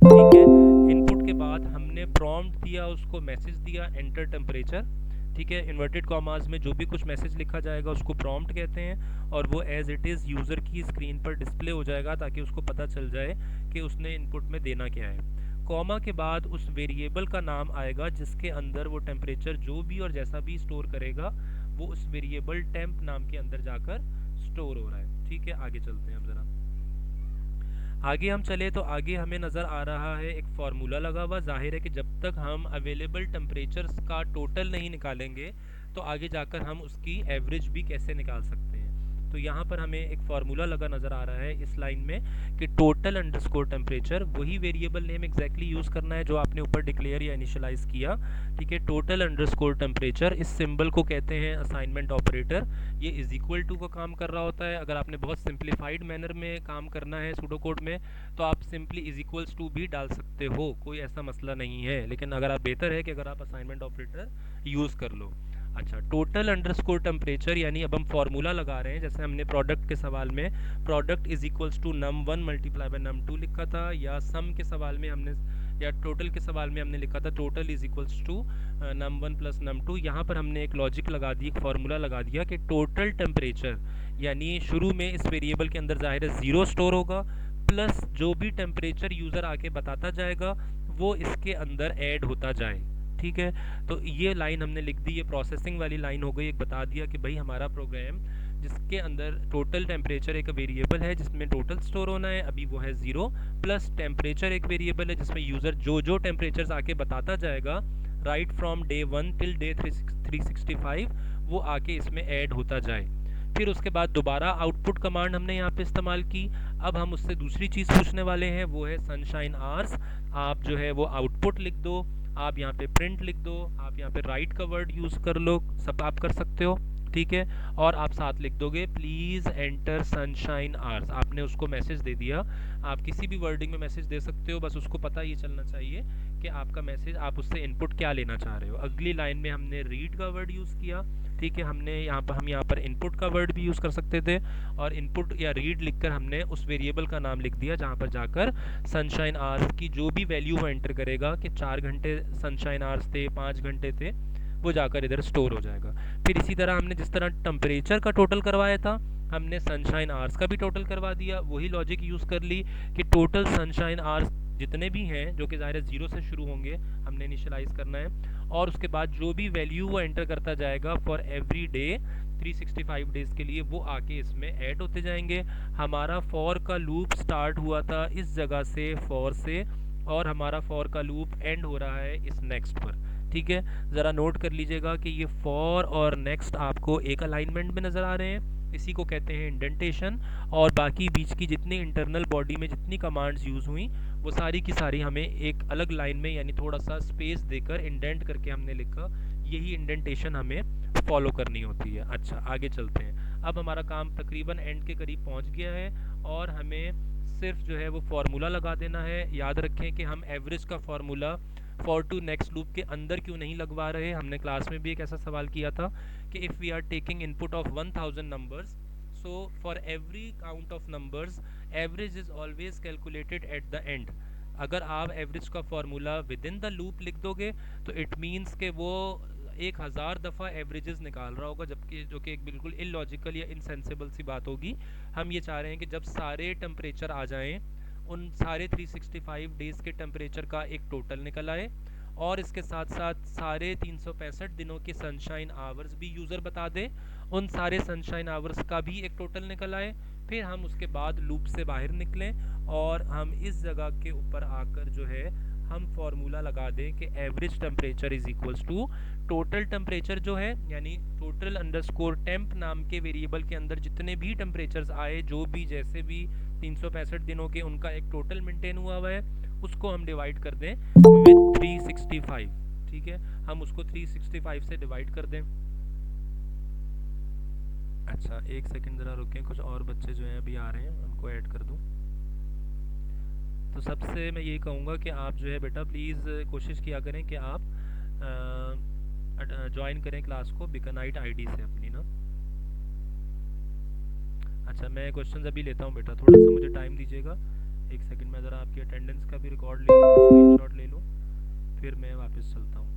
ठीक है, इनपुट के बाद हमने प्रॉम्प्ट दिया, उसको मैसेज दिया एंटर टेम्परेचर। ठीक है, इन्वर्टेड कॉमास में जो भी कुछ मैसेज लिखा जाएगा उसको प्रॉम्प्ट कहते हैं, और वो एज इट इज़ यूज़र की स्क्रीन पर डिस्प्ले हो जाएगा ताकि उसको पता चल जाए कि उसने इनपुट में देना क्या है। कॉमा के बाद उस वेरिएबल का नाम आएगा जिसके अंदर वो टेम्परेचर जो भी और जैसा भी स्टोर करेगा, वो उस वेरिएबल टेम्प नाम के अंदर जाकर स्टोर हो रहा है। ठीक है, आगे चलते हैं हम ज़रा। आगे हम चले तो आगे हमें नज़र आ रहा है एक फार्मूला लगा हुआ। जाहिर है कि जब तक हम अवेलेबल टेम्परेचर्स का टोटल नहीं निकालेंगे तो आगे जाकर हम उसकी एवरेज भी कैसे निकाल सकते हैं। तो यहाँ पर हमें एक फार्मूला लगा नज़र आ रहा है इस लाइन में कि टोटल अंडरस्कोर टेम्परेचर, वही वेरिएबल नेम एग्जैक्टली यूज़ करना है जो आपने ऊपर डिक्लेयर या इनिशियलाइज किया। ठीक है, टोटल अंडरस्कोर टेम्परेचर, इस सिंबल को कहते हैं असाइनमेंट ऑपरेटर। ये इज इक्वल टू का काम कर रहा होता है। अगर आपने बहुत सिंप्लीफाइड मैनर में काम करना है सूडो कोड में तो आप सिंपली इज इक्वल्स टू भी डाल सकते हो, कोई ऐसा मसला नहीं है। लेकिन अगर आप, बेहतर है कि अगर आप असाइनमेंट ऑपरेटर यूज़ कर लो। अच्छा, टोटल अंडरस्कोर टेम्परेचर यानी अब हम फॉर्मूला लगा रहे हैं। जैसे हमने प्रोडक्ट के सवाल में product is equals to num1 multiply by num2 लिखा था, या सम के सवाल में हमने, या टोटल के सवाल में हमने लिखा था total is equals to num1 plus num2। यहाँ पर हमने एक लॉजिक लगा दी, एक फार्मूला लगा दिया कि टोटल टेम्परेचर यानी शुरू में इस वेरिएबल के अंदर ज़ाहिर है 0 स्टोर होगा, प्लस जो भी टेम्परेचर यूज़र आके बताता जाएगा वो इसके अंदर ऐड होता जाए। ठीक है, तो ये लाइन हमने लिख दी, ये प्रोसेसिंग वाली लाइन हो गई। एक बता दिया कि भाई हमारा प्रोग्राम जिसके अंदर टोटल टेम्परेचर एक वेरिएबल है जिसमें टोटल स्टोर होना है, अभी वो है 0, प्लस टेम्परेचर एक वेरिएबल है जिसमें यूज़र जो जो टेम्परेचर्स आके बताता जाएगा right from day 1 till day 365 वो आके इसमें ऐड होता जाए। फिर उसके बाद दोबारा आउटपुट कमांड हमने यहाँ पे इस्तेमाल की। अब हम उससे दूसरी चीज़ पूछने वाले हैं, वो है सनशाइन आवर्स। आप जो है वो आउटपुट लिख दो, आप यहाँ पे प्रिंट लिख दो, आप यहाँ पे राइट का वर्ड यूज़ कर लो, सब आप कर सकते हो। ठीक है, और आप साथ लिख दोगे प्लीज़ एंटर सनशाइन आवर्स। आपने उसको मैसेज दे दिया। आप किसी भी वर्डिंग में मैसेज दे सकते हो, बस उसको पता ये चलना चाहिए कि आपका मैसेज, आप उससे इनपुट क्या लेना चाह रहे हो। अगली लाइन में हमने रीड का वर्ड यूज़ किया। ठीक है, हमने यहाँ पर इनपुट का वर्ड भी यूज़ कर सकते थे, और इनपुट या रीड लिखकर हमने उस वेरिएबल का नाम लिख दिया जहाँ पर जाकर सनशाइन आवर्स की जो भी वैल्यू वो एंटर करेगा कि 4 घंटे सनशाइन आवर्स थे, 5 घंटे थे, वो जाकर इधर स्टोर हो जाएगा। फिर इसी तरह हमने जिस तरह टेम्परेचर का टोटल करवाया था, हमने सनशाइन आवर्स का भी टोटल करवा दिया। वही लॉजिक यूज़ कर ली कि टोटल सनशाइन आवर्स जितने भी हैं, जो कि ज़ाहिर है 0 से शुरू होंगे, हमने इनिशियलाइज करना है, और उसके बाद जो भी वैल्यू वो एंटर करता जाएगा फॉर एवरी डे 365 डेज़ के लिए, वो आके इसमें ऐड होते जाएंगे। हमारा फॉर का लूप स्टार्ट हुआ था इस जगह से, फॉर से, और हमारा फॉर का लूप एंड हो रहा है इस नेक्स्ट पर। ठीक है, ज़रा नोट कर लीजिएगा कि ये फॉर और नेक्स्ट आपको एक अलाइनमेंट में नज़र आ रहे हैं, इसी को कहते हैं इंडेंटेशन। और बाकी बीच की जितनी इंटरनल बॉडी में जितनी कमांड्स यूज़ हुई वो सारी की सारी हमें एक अलग लाइन में, यानी थोड़ा सा स्पेस देकर इंडेंट करके हमने लिखा। यही इंडेंटेशन हमें फॉलो करनी होती है। अच्छा, आगे चलते हैं। अब हमारा काम तकरीबन एंड के करीब पहुंच गया है, और हमें सिर्फ जो है वो फार्मूला लगा देना है। याद रखें कि हम एवरेज का formula for to next loop के अंदर क्यों नहीं लगवा रहे। हमने क्लास में भी एक ऐसा सवाल किया था कि if we are taking input of 1000 numbers, so for every count of numbers average is always calculated at the end। अगर आप एवरेज का formula with in the loop लिख दोगे तो इट मीन्स के वो 1000 दफ़ा एवरेजेस निकाल रहा होगा, जबकि जो कि एक बिल्कुल इलॉजिकल या इनसेंसिबल सी बात होगी। हम ये चाह रहे हैं कि जब सारे टेम्परेचर आ जाएं, उन सारे 365 डेज़ के टेम्परेचर का एक टोटल निकल आए, और इसके साथ साथ सारे 365 दिनों के सनशाइन आवर्स भी यूज़र बता दें, उन सारे सनशाइन आवर्स का भी एक टोटल निकल आए। फिर हम उसके बाद लूप से बाहर निकलें और हम इस जगह के ऊपर आकर जो है हम फॉर्मूला लगा दें कि average temperature is equals to total temperature जो है, यानी टोटल अंडरस्कोर टेम्प नाम के वेरिएबल के अंदर जितने भी टेम्परेचर्स आए, जो भी जैसे भी 365 दिनों के, उनका एक टोटल मेंटेन हुआ है, उसको हम डिवाइड कर दें विद 365। ठीक है, हम उसको 365 से डिवाइड कर दें। अच्छा, एक सेकंड ज़रा रुकें, कुछ और बच्चे जो हैं अभी आ रहे हैं, उनको ऐड कर दूं। तो सबसे मैं ये कहूँगा कि आप जो है बेटा प्लीज़ कोशिश किया करें कि आप ज्वाइन करें क्लास को बिकनाइट आईडी से अपनी ना। अच्छा, मैं क्वेश्चंस अभी लेता हूँ बेटा, थोड़ा सा मुझे टाइम दीजिएगा। एक सेकंड में ज़रा आपकी अटेंडेंस का भी रिकॉर्ड ले लूँ, स्क्रीनशॉट ले लूँ, फिर मैं वापस चलता हूँ।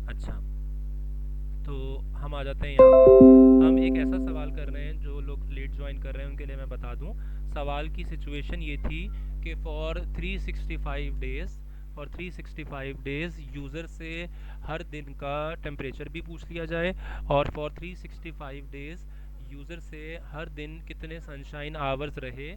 अच्छा, तो हम आ जाते हैं यहाँ पर। हम एक ऐसा सवाल कर रहे हैं, जो लोग लेट ज्वाइन कर रहे हैं उनके लिए मैं बता दूं। सवाल की सिचुएशन ये थी कि फॉर 365 डेज़ यूज़र से हर दिन का टेम्परेचर भी पूछ लिया जाए, और फॉर 365 डेज़ यूज़र से हर दिन कितने सनशाइन आवर्स रहे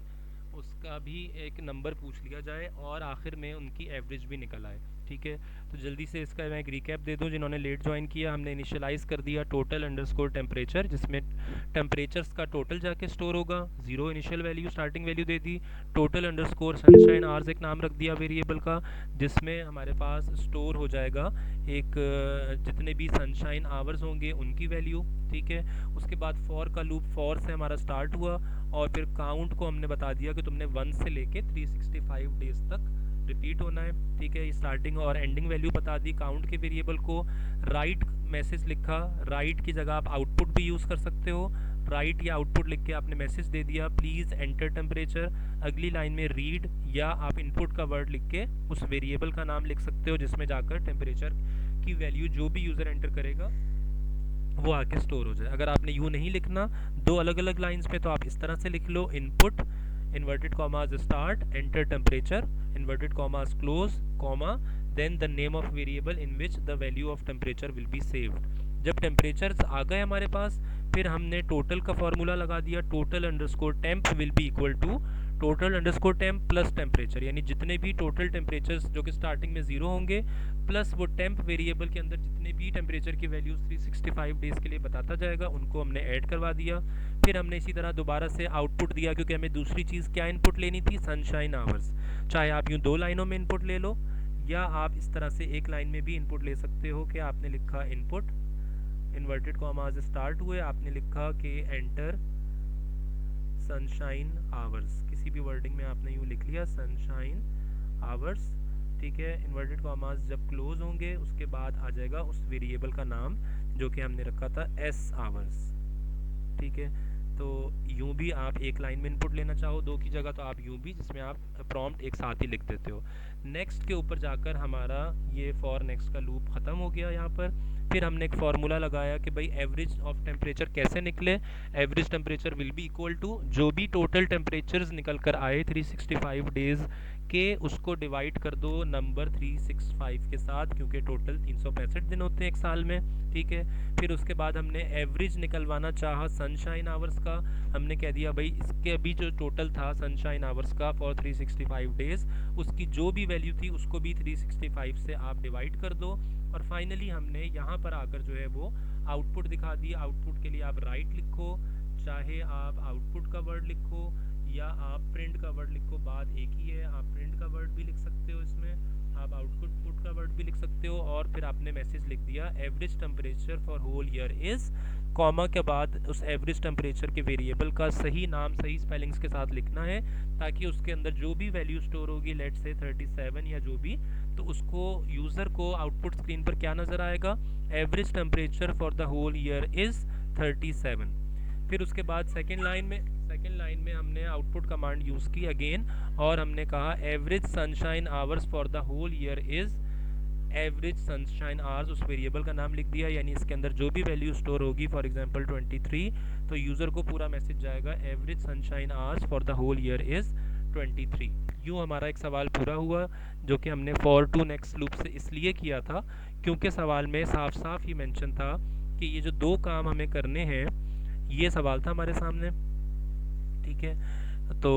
उसका भी एक नंबर पूछ लिया जाए और आखिर में उनकी एवरेज भी निकल आए। ठीक है, तो जल्दी से इसका मैं एक रिकैप दे दूं। जिन्होंने लेट ज्वाइन किया, हमने इनिशियलाइज़ कर दिया टोटल अंडरस्कोर टेम्परेचर, जिसमें टेम्परेचर्स का टोटल जाके स्टोर होगा। Zero initial value starting value दे दी। टोटल अंडरस्कोर सनशाइन आवर्स एक नाम रख दिया वेरिएबल का, जिसमें हमारे पास स्टोर हो जाएगा एक जितने भी सनशाइन आवर्स होंगे उनकी वैल्यू। ठीक है, उसके बाद फॉर का लूप, फॉर से हमारा स्टार्ट हुआ और फिर काउंट को हमने बता दिया कि तुमने 1 से लेके 365 डेज तक रिपीट होना है। ठीक है, स्टार्टिंग और एंडिंग वैल्यू बता दी काउंट के वेरिएबल को। राइट मैसेज लिखा, राइट की जगह आप आउटपुट भी यूज़ कर सकते हो। राइट या आउटपुट लिख के आपने मैसेज दे दिया प्लीज़ एंटर टेम्परेचर। अगली लाइन में रीड या आप इनपुट का वर्ड लिख के उस वेरिएबल का नाम लिख सकते हो जिसमें जाकर टेम्परेचर की वैल्यू जो भी यूज़र एंटर करेगा वो आके स्टोर हो जाए। अगर आपने यूँ नहीं लिखना दो अलग अलग लाइंस पे, तो आप इस तरह से लिख लो, input inverted commas start enter temperature inverted commas close comma then the name of variable in which the value of temperature will be saved. जब टेम्परेचर्स आ गए हमारे पास, फिर हमने टोटल का फॉर्मूला लगा दिया, total underscore temp will be equal to total underscore temp plus temperature, यानी जितने भी टोटल टेम्परेचर्स जो कि स्टार्टिंग में ज़ीरो होंगे प्लस वो टेम्प वेरिएबल के अंदर जितने भी टेम्परेचर की वैल्यूज़ 365 डेज़ के लिए बताता जाएगा उनको हमने ऐड करवा दिया। फिर हमने इसी तरह दोबारा से आउटपुट दिया, क्योंकि हमें दूसरी चीज़ क्या इनपुट लेनी थी, सनशाइन आवर्स। चाहे आप यूँ दो लाइनों में इनपुट ले लो या आप इस तरह से एक लाइन में भी इनपुट ले सकते हो कि आपने लिखा इनपुट इन्वर्टेड कॉमास स्टार्ट हुए, आपने लिखा कि एंटर सनशाइन आवर्स, किसी भी वर्डिंग में आपने यूँ लिख लिया सनशाइन आवर्स। ठीक है, इन्वर्टेड कॉमास जब क्लोज होंगे उसके बाद आ जाएगा उस वेरिएबल का नाम जो कि हमने रखा था एस आवर्स। ठीक है, तो यूँ भी आप एक लाइन में इनपुट लेना चाहो दो की जगह तो आप यूँ भी, जिसमें आप प्रॉम्प्ट एक साथ ही लिख देते हो। नेक्स्ट के ऊपर जाकर हमारा ये फॉर नेक्स्ट का लूप ख़त्म हो गया यहाँ पर। फिर हमने एक फार्मूला लगाया कि भाई एवरेज ऑफ टेम्परेचर कैसे निकले। Average temperature will be equal to जो भी टोटल टेम्परेचर्स निकल कर आए 365 डेज़ के, उसको डिवाइड कर दो नंबर 365 के साथ, क्योंकि टोटल 365 दिन होते हैं एक साल में। ठीक है, फिर उसके बाद हमने एवरेज निकलवाना चाहा सनशाइन आवर्स का। हमने कह दिया भाई इसके अभी जो टोटल था सनशाइन आवर्स का फॉर 365 डेज़, उसकी जो भी वैल्यू थी उसको भी 365 से आप डिवाइड कर दो। और फाइनली हमने यहाँ पर आकर जो है वो आउटपुट दिखा दिया। आउटपुट के लिए आप राइट लिखो, चाहे आप आउटपुट का वर्ड लिखो या आप प्रिंट का वर्ड लिखो, बात एक ही है। आप प्रिंट का वर्ड भी लिख सकते हो इसमें, आप आउटपुट का वर्ड भी लिख सकते हो। और फिर आपने मैसेज लिख दिया average temperature for whole year is, comma के बाद उस एवरेज टेम्परेचर के वेरिएबल का सही नाम सही स्पेलिंग्स के साथ लिखना है, ताकि उसके अंदर जो भी वैल्यू स्टोर होगी, लेट से 37 या जो भी, तो उसको यूज़र को आउटपुट स्क्रीन पर क्या नज़र आएगा, average temperature for the whole year is 37। फिर उसके बाद सेकेंड लाइन में हमने आउटपुट कमांड यूज़ की अगेन, और हमने कहा average sunshine hours for the whole year is average sunshine hours, उस वेरिएबल का नाम लिख दिया, यानी इसके अंदर जो भी वैल्यू स्टोर होगी, फॉर एग्जांपल 23, तो यूज़र को पूरा मैसेज जाएगा average sunshine hours for the whole year is 23। यूँ हमारा एक सवाल पूरा हुआ, जो कि हमने फॉर टू नेक्स्ट लूप से इसलिए किया था क्योंकि सवाल में साफ साफ ही मेंशन था कि ये जो दो काम हमें करने हैं, ये सवाल था हमारे सामने। ठीक है, तो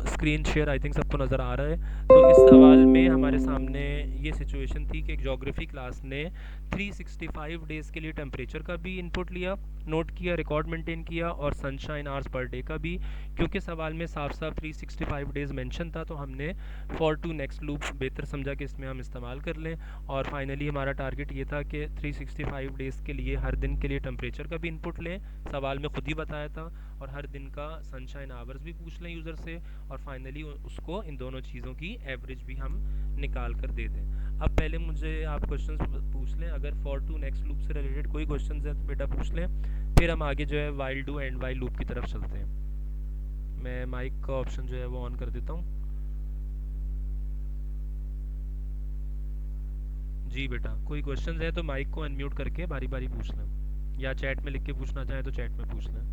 स्क्रीन शेयर आई थिंक सबको नज़र आ रहा है। तो इस सवाल में हमारे सामने ये सिचुएशन थी कि एक ज्योग्राफी क्लास ने 365 डेज़ के लिए टेम्परेचर का भी इनपुट लिया, नोट किया, रिकॉर्ड मेंटेन किया, और सनशाइन आवर्स पर डे का भी। क्योंकि सवाल में साफ साफ 365 डेज़ मेंशन था, तो हमने फॉर टू नेक्स्ट लूप बेहतर समझा कि इसमें हम इस्तेमाल कर लें। और फाइनली हमारा टारगेट ये था कि 365 डेज़ के लिए हर दिन के लिए टेम्परेचर का भी इनपुट लें, सवाल में खुद ही बताया था, और हर दिन का सनशाइन आवर्स भी पूछ लें यूज़र से, और फाइनली उसको इन दोनों चीज़ों की एवरेज भी हम निकाल कर दे दें। अब पहले मुझे आप क्वेश्चंस पूछ लें, अगर फॉर टू नेक्स्ट लूप से रिलेटेड कोई क्वेश्चंस है तो बेटा पूछ लें, फिर हम आगे जो है while do and while loop की तरफ चलते हैं। मैं माइक का ऑप्शन जो है वो ऑन कर देता हूँ। जी बेटा, कोई क्वेश्चंस है तो माइक को अनम्यूट करके बारी बारी पूछ लें, या चैट में लिख के पूछना चाहें तो चैट में पूछ लें।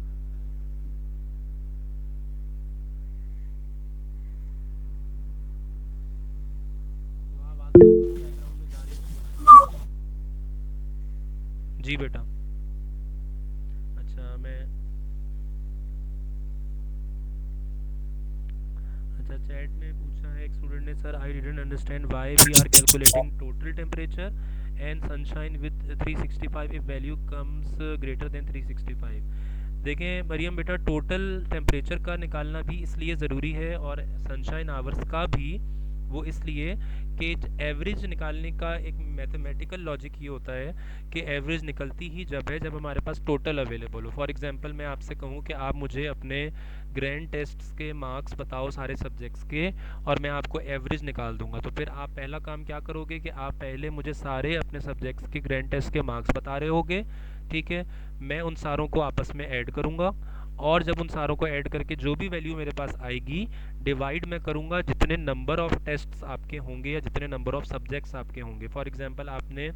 जी बेटा। अच्छा, मैं अच्छा, चैट में पूछा है एक स्टूडेंट ने, sir I didn't understand why we are calculating total temperature and sunshine with 365 if value comes greater than 365। देखें मरियम बेटा, टोटल टेम्परेचर का निकालना भी इसलिए ज़रूरी है और सनशाइन आवर्स का भी, वो इसलिए कि एवरेज निकालने का एक मैथमेटिकल लॉजिक ये होता है कि एवरेज निकलती ही जब है जब हमारे पास टोटल अवेलेबल हो। फॉर एग्जांपल मैं आपसे कहूँ कि आप मुझे अपने ग्रैंड टेस्ट्स के मार्क्स बताओ सारे सब्जेक्ट्स के, और मैं आपको एवरेज निकाल दूंगा, तो फिर आप पहला काम क्या करोगे कि आप पहले मुझे सारे अपने सब्जेक्ट्स के ग्रैंड टेस्ट के मार्क्स बता रहे होगे, ठीक है। मैं उन सारों को आपस में ऐड करूँगा, और जब उन सारों को ऐड करके जो भी वैल्यू मेरे पास आएगी, डिवाइड मैं करूँगा जितने नंबर ऑफ टेस्ट्स आपके होंगे या जितने नंबर ऑफ सब्जेक्ट्स आपके होंगे। फॉर एग्जांपल आपने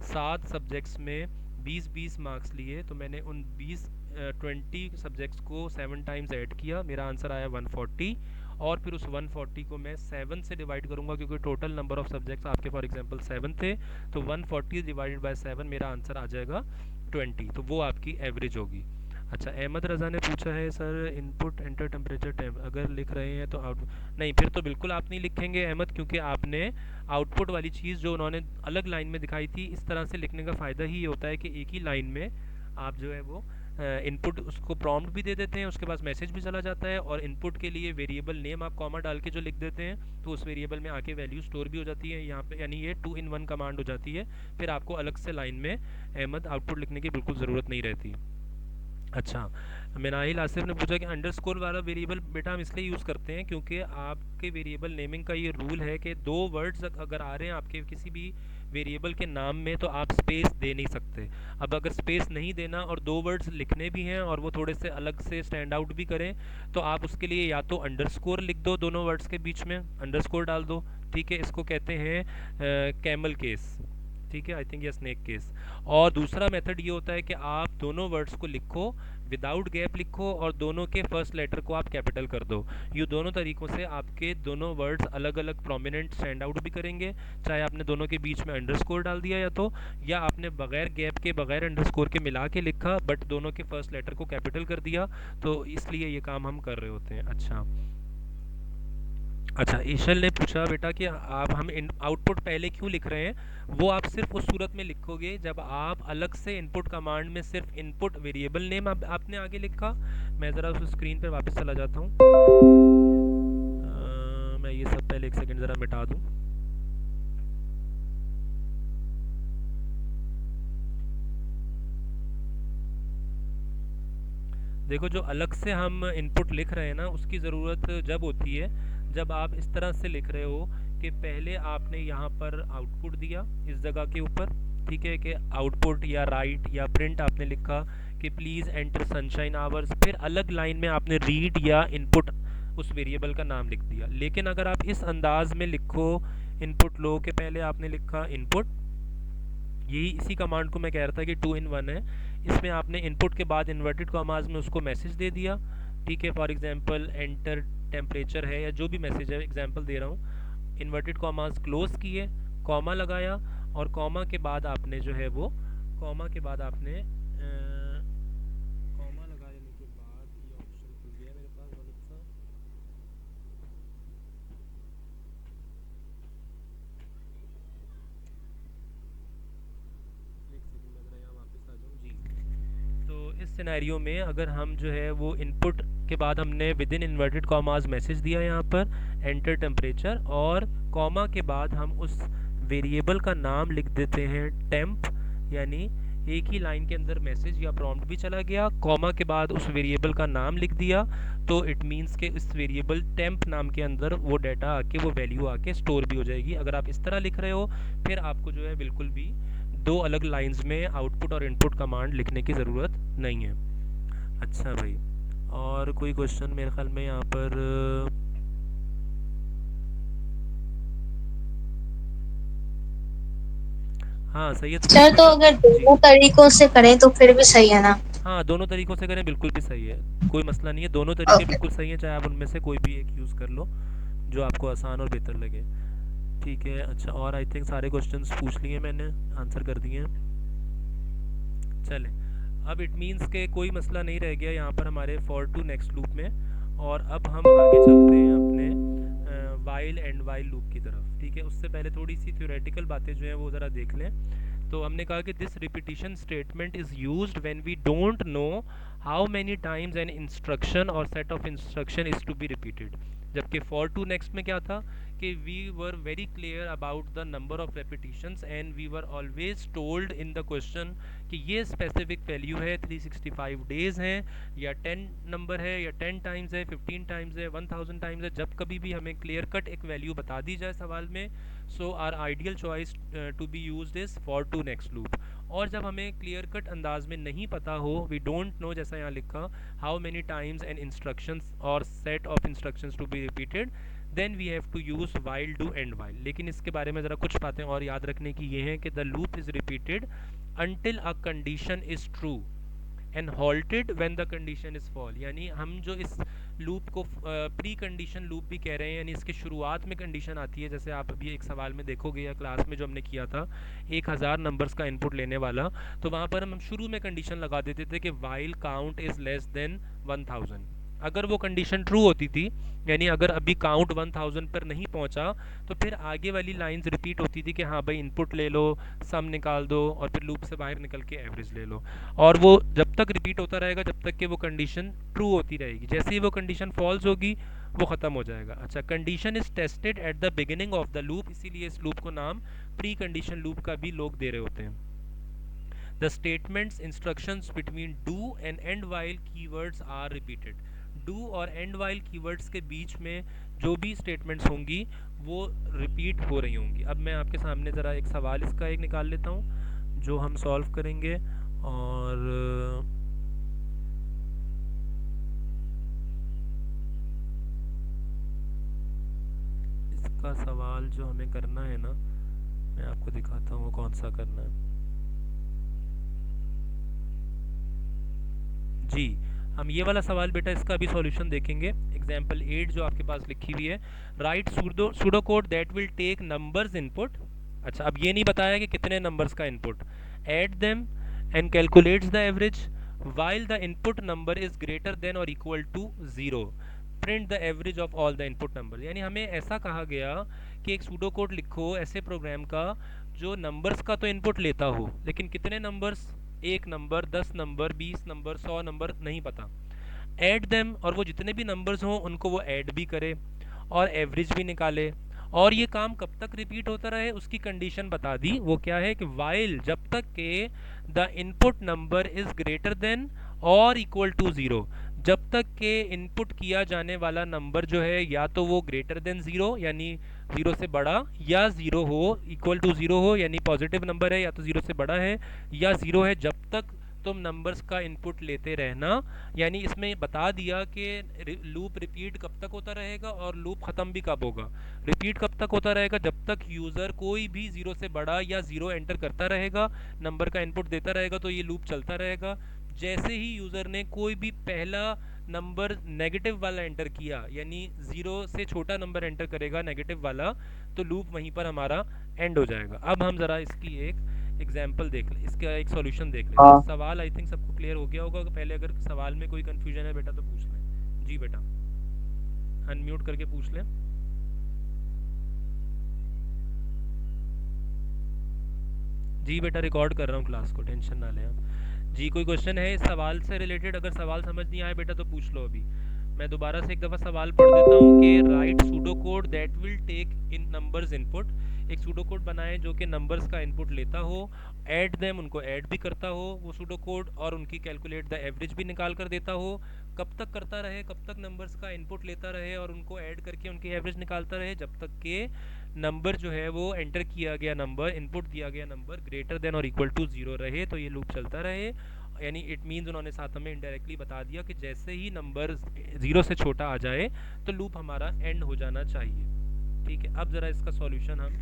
7 सब्जेक्ट्स में 20-20 मार्क्स लिए, तो मैंने उन 20 सब्जेक्ट्स को 7 टाइम्स ऐड किया, मेरा आंसर आया 140, और फिर उस 140 को मैं 7 से डिवाइड करूंगा, क्योंकि टोटल नंबर ऑफ सब्जेक्ट्स आपके फॉर एग्जांपल 7 थे, तो 140 डिवाइडेड बाय 7 मेरा आंसर आ जाएगा 20, तो वो आपकी एवरेज होगी। अच्छा, अहमद रज़ा ने पूछा है, sir input enter temperature temp अगर लिख रहे हैं तो आउटपुट नहीं, फिर तो बिल्कुल आप नहीं लिखेंगे अहमद, क्योंकि आपने आउटपुट वाली चीज़ जो उन्होंने अलग लाइन में दिखाई थी, इस तरह से लिखने का फ़ायदा ही ये होता है कि एक ही लाइन में आप जो है वो इनपुट उसको प्रॉम्प्ट भी दे देते हैं, उसके पास मैसेज भी चला जाता है, और इनपुट के लिए वेरिएबल नेम आप कॉमा डाल के जो लिख देते हैं, तो उस वेरिएबल में आके वैल्यू स्टोर भी हो जाती है यहाँ पे, यानी ये 2 in 1 कमांड हो जाती है। फिर आपको अलग से लाइन में अहमद आउटपुट लिखने की बिल्कुल ज़रूरत नहीं रहती। अच्छा, मिनाइल आसिफ ने पूछा कि अंडरस्कोर वाला वेरिएबल बेटा हम इसलिए यूज़ करते हैं क्योंकि आपके वेरिएबल नेमिंग का ये रूल है कि 2 वर्ड्स अगर आ रहे हैं आपके किसी भी वेरिएबल के नाम में, तो आप स्पेस दे नहीं सकते। अब अगर स्पेस नहीं देना और 2 वर्ड्स लिखने भी हैं और वो थोड़े से अलग से स्टैंड आउट भी करें, तो आप उसके लिए या तो अंडरस्कोर लिख दो, दोनों वर्ड्स के बीच में अंडरस्कोर डाल दो, ठीक है। इसको कहते हैं कैमल केस, ठीक है, आई थिंक या स्नेक केस। और दूसरा मेथड ये होता है कि आप दोनों वर्ड्स को लिखो, विदाउट गैप लिखो, और दोनों के फर्स्ट लेटर को आप कैपिटल कर दो। ये दोनों तरीकों से आपके दोनों वर्ड्स अलग अलग प्रोमिनेंट स्टैंड आउट भी करेंगे, चाहे आपने दोनों के बीच में अंडरस्कोर डाल दिया या आपने बगैर गैप के बगैर अंडरस्कोर के मिला के लिखा बट दोनों के फर्स्ट लेटर को कैपिटल कर दिया, तो इसलिए ये काम हम कर रहे होते हैं। अच्छा, ईशल ने पूछा बेटा कि आप हम आउटपुट पहले क्यों लिख रहे हैं, वो आप सिर्फ उस सूरत में लिखोगे जब आप अलग से इनपुट कमांड में सिर्फ इनपुट वेरिएबल नेम आपने आगे लिखा। मैं ज़रा उस स्क्रीन पर वापस चला जाता हूँ, मैं ये सब पहले एक सेकंड ज़रा मिटा दूँ। देखो, जो अलग से हम इनपुट लिख रहे हैं ना, उसकी ज़रूरत जब होती है जब आप इस तरह से लिख रहे हो कि पहले आपने यहाँ पर आउटपुट दिया इस जगह के ऊपर, ठीक है, कि आउटपुट या राइट या प्रिंट आपने लिखा कि प्लीज़ एंटर सनशाइन आवर्स, फिर अलग लाइन में आपने रीड या इनपुट उस वेरिएबल का नाम लिख दिया। लेकिन अगर आप इस अंदाज में लिखो इनपुट लो के पहले आपने लिखा इनपुट, यही इसी कमांड को मैं कह रहा था कि 2 in 1 है, इसमें आपने इनपुट के बाद इन्वर्टेड कॉमास में उसको मैसेज दे दिया, ठीक है। फॉर एग्जांपल एंटर टेम्परेचर है या जो भी मैसेज है, एग्जांपल दे रहा हूँ, इन्वर्टेड कॉमास क्लोज किए, कॉमा लगाया, और कॉमा के बाद आपने जो है वो कॉमा के बाद आपने कॉमा लगाने के बाद ये ऑप्शन खुल गया मेरे पास वालिद सा, एक सेकंड मैं ज़रा यहाँ वापस आ जाऊँ जी। तो इस सिनेरियो में अगर हम जो है वो इनपुट के बाद हमने with in inverted commas message दिया यहाँ पर एंटर टेम्परेचर, और कॉमा के बाद हम उस वेरिएबल का नाम लिख देते हैं टेम्प, यानी एक ही लाइन के अंदर मैसेज या प्रॉम्प्ट भी चला गया, कॉमा के बाद उस वेरिएबल का नाम लिख दिया, तो इट मीन्स के इस वेरिएबल टेम्प नाम के अंदर वो डाटा आके वो वैल्यू आके स्टोर भी हो जाएगी। अगर आप इस तरह लिख रहे हो, फिर आपको जो है बिल्कुल भी 2 अलग लाइंस में आउटपुट और इनपुट कमांड लिखने की ज़रूरत नहीं है। अच्छा भाई, और कोई क्वेश्चन मेरे ख्याल में यहाँ पर हाँ सही है। सर तो अगर दोनों तरीकों से करें तो फिर भी सही है ना? हाँ, दोनों तरीकों से करें बिल्कुल भी सही है, कोई मसला नहीं है, दोनों तरीके ओके। बिल्कुल सही हैं, चाहे आप उनमें से कोई भी एक यूज़ कर लो जो आपको आसान और बेहतर लगे, ठीक है। अच्छा, और आई थिंक सारे क्वेश्चंस पूछ लिए मैंने, आंसर कर दिए हैं। चलें, अब इट मीन्स के कोई मसला नहीं रह गया यहाँ पर हमारे फॉर टू नेक्स्ट लूप में, और अब हम आगे चलते हैं अपने वाइल एंड वाइल लूप की तरफ। ठीक है, उससे पहले थोड़ी सी थ्योरेटिकल बातें जो हैं वो ज़रा देख लें। तो हमने कहा कि this repetition statement is used when we don't know how many times an instruction और set of instruction is to be repeated. जबकि फॉर टू नेक्स्ट में क्या था कि we were very clear about the number of repetitions and we were always told in the question कि ये specific value है 365 days हैं, या 10 नंबर है, या 10 टाइम्स है, 15 टाइम्स है, 1000 टाइम्स है। जब कभी भी हमें क्लियर कट एक वैल्यू बता दी जाए सवाल में, so our ideal choice to be used is for to next loop. और जब हमें क्लियर कट अंदाज में नहीं पता हो, वी डोंट नो, जैसा यहाँ लिखा, how many times and instructions और set of instructions to be repeated, then we have to use while do and while. लेकिन इसके बारे में ज़रा कुछ बातें और याद रखने की ये हैं कि the loop is repeated until a condition is true and halted when the condition is false। यानी हम जो इस लूप को प्री कंडीशन लूप भी कह रहे हैं, यानी इसके शुरुआत में कंडीशन आती है, जैसे आप अभी एक सवाल में देखोगे या क्लास में जो हमने किया था 1000 नंबर्स का इनपुट लेने वाला, तो वहाँ पर हम शुरू में कंडीशन लगा देते थे कि while count is less than 1000। अगर वो कंडीशन ट्रू होती थी, यानी अगर अभी काउंट 1000 पर नहीं पहुंचा, तो फिर आगे वाली लाइंस रिपीट होती थी कि हाँ भाई इनपुट ले लो, सम निकाल दो, और फिर लूप से बाहर निकल के एवरेज ले लो। और वो जब तक रिपीट होता रहेगा जब तक कि वो कंडीशन ट्रू होती रहेगी। जैसे ही वो कंडीशन फॉल्स होगी वो ख़त्म हो जाएगा। अच्छा, condition is tested at the beginning of the loop, इसीलिए इस लूप को नाम प्री कंडीशन लूप का भी लोग दे रहे होते हैं। The statements instructions between do and end while keywords are repeated। do और end while keywords के बीच में जो भी statements होंगी वो repeat हो रही होंगी। अब मैं आपके सामने ज़रा एक सवाल इसका एक निकाल लेता हूँ जो हम solve करेंगे। और इसका सवाल जो हमें करना है ना, मैं आपको दिखाता हूँ वो कौन सा करना है। जी, हम ये वाला सवाल बेटा इसका अभी सॉल्यूशन देखेंगे। एग्जाम्पल 8 जो आपके पास लिखी हुई है, write pseudo code that will take numbers input. अच्छा, अब ये नहीं बताया कि कितने नंबर्स का input, add them and calculates the average while the input number is greater than और equal to 0, print the average of all the input number. यानी हमें ऐसा कहा गया कि एक सूडो कोड लिखो ऐसे प्रोग्राम का जो नंबर्स का तो इनपुट लेता हो, लेकिन कितने numbers, 1 number, 10 number, 20 number, 100 number नहीं पता। ऐड देम, और वो जितने भी नंबर्स हों उनको वो ऐड भी करे और एवरेज भी निकाले। और ये काम कब तक रिपीट होता रहे उसकी कंडीशन बता दी, वो क्या है कि वाइल, जब तक के the input number is greater than और इक्वल टू 0। जब तक के इनपुट किया जाने वाला नंबर जो है या तो वो ग्रेटर देन 0 यानी 0 से बड़ा, या 0 हो, इक्वल टू 0 हो यानी पॉजिटिव नंबर है या तो 0 से बड़ा है या 0 है, जब तक तुम नंबर्स का इनपुट लेते रहना। यानी इसमें बता दिया कि लूप रिपीट कब तक होता रहेगा और लूप ख़त्म भी कब होगा। रिपीट कब तक होता रहेगा, जब तक यूज़र कोई भी 0 से बड़ा या 0 एंटर करता रहेगा, नंबर का इनपुट देता रहेगा, तो ये लूप चलता रहेगा। जैसे ही यूज़र ने कोई भी पहला नंबर नेगेटिव वाला एंटर किया, यानी 0 से छोटा नंबर एंटर करेगा नेगेटिव वाला, तो लूप वहीं पर हमारा एंड हो जाएगा। अब हम ज़रा इसकी एक एग्जाम्पल देख ले, इसका एक सॉल्यूशन देख लेते हैं। हाँ। सवाल आई थिंक सबको क्लियर हो गया होगा। पहले अगर सवाल में कोई कंफ्यूजन है बेटा तो पूछ लें। जी बेटा, अनम्यूट करके पूछ लें। जी बेटा, रिकॉर्ड कर रहा हूँ क्लास को, टेंशन ना लें आप। जी, कोई क्वेश्चन है इस सवाल से रिलेटेड? अगर सवाल समझ नहीं आए बेटा तो पूछ लो अभी। मैं दोबारा से एक दफ़ा सवाल पढ़ देता हूँ कि write pseudo code that will take in numbers input. एक सूडो कोड बनाएं जो कि नंबर्स का इनपुट लेता हो, ऐड देम, उनको ऐड भी करता हो वो सूडो कोड, और उनकी कैलकुलेट द एवरेज भी निकाल कर देता हो। कब तक करता रहे, कब तक नंबर्स का इनपुट लेता रहे और उनको ऐड करके उनकी एवरेज निकालता रहे, जब तक के नंबर जो है वो एंटर किया गया नंबर, इनपुट दिया गया नंबर ग्रेटर देन और इक्वल टू 0 रहे, तो ये लूप चलता रहे। यानी इट मीन्स उन्होंने साथ हमें इनडायरेक्टली बता दिया कि जैसे ही नंबर 0 से छोटा आ जाए तो लूप हमारा एंड हो जाना चाहिए। ठीक है, अब ज़रा इसका सॉल्यूशन हम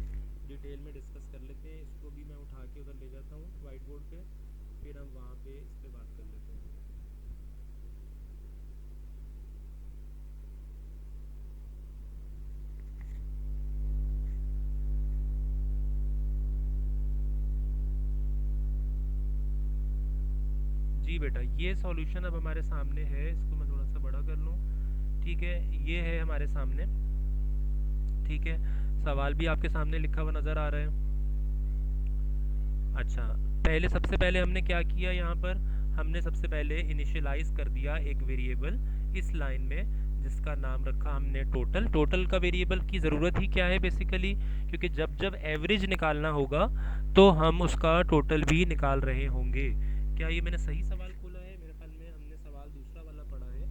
डिटेल में डिस्कस कर लेते हैं। इसको भी मैं उठा के उधर ले जाता हूँ वाइट बोर्ड पे, फिर हम वहाँ पे इस पर बात कर लेते हैं। जी बेटा, ये सॉल्यूशन अब हमारे सामने है, इसको मैं थोड़ा सा बड़ा कर लूँ। ठीक है, ये है हमारे सामने। ठीक है, सवाल भी आपके सामने लिखा हुआ नज़र आ रहा है। अच्छा, पहले सबसे पहले हमने क्या किया यहाँ पर, हमने सबसे पहले इनिशियलाइज कर दिया एक वेरिएबल इस लाइन में, जिसका नाम रखा हमने टोटल। टोटल का वेरिएबल की ज़रूरत ही क्या है बेसिकली, क्योंकि जब जब एवरेज निकालना होगा तो हम उसका टोटल भी निकाल रहे होंगे। क्या ये मैंने सही सवाल खोला है? मेरे ख्याल में हमने सवाल दूसरा वाला पढ़ा है।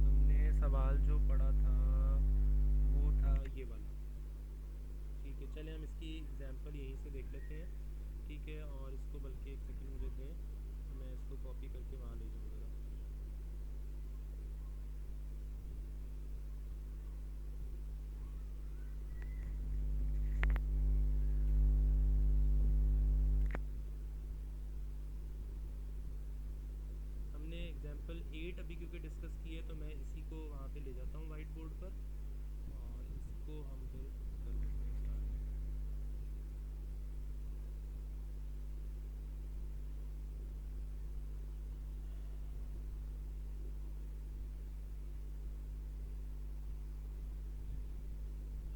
हमने सवाल जो पढ़ा था वो था ये वाला। ठीक है, चलिए हम इसकी एग्जाम्पल यहीं से देख लेते हैं। ठीक है, और इसको बल्कि एक सेकंड मुझे दें, मैं इसको कॉपी करके वहाँ ले जाऊँ ज़रा। हमने एग्जाम्पल 8 अभी क्योंकि डिस्कस की है, तो मैं इसी को वहाँ पे ले जाता हूँ वाइट बोर्ड पर, और इसको हम फिर कर लेते हैं स्टार्ट।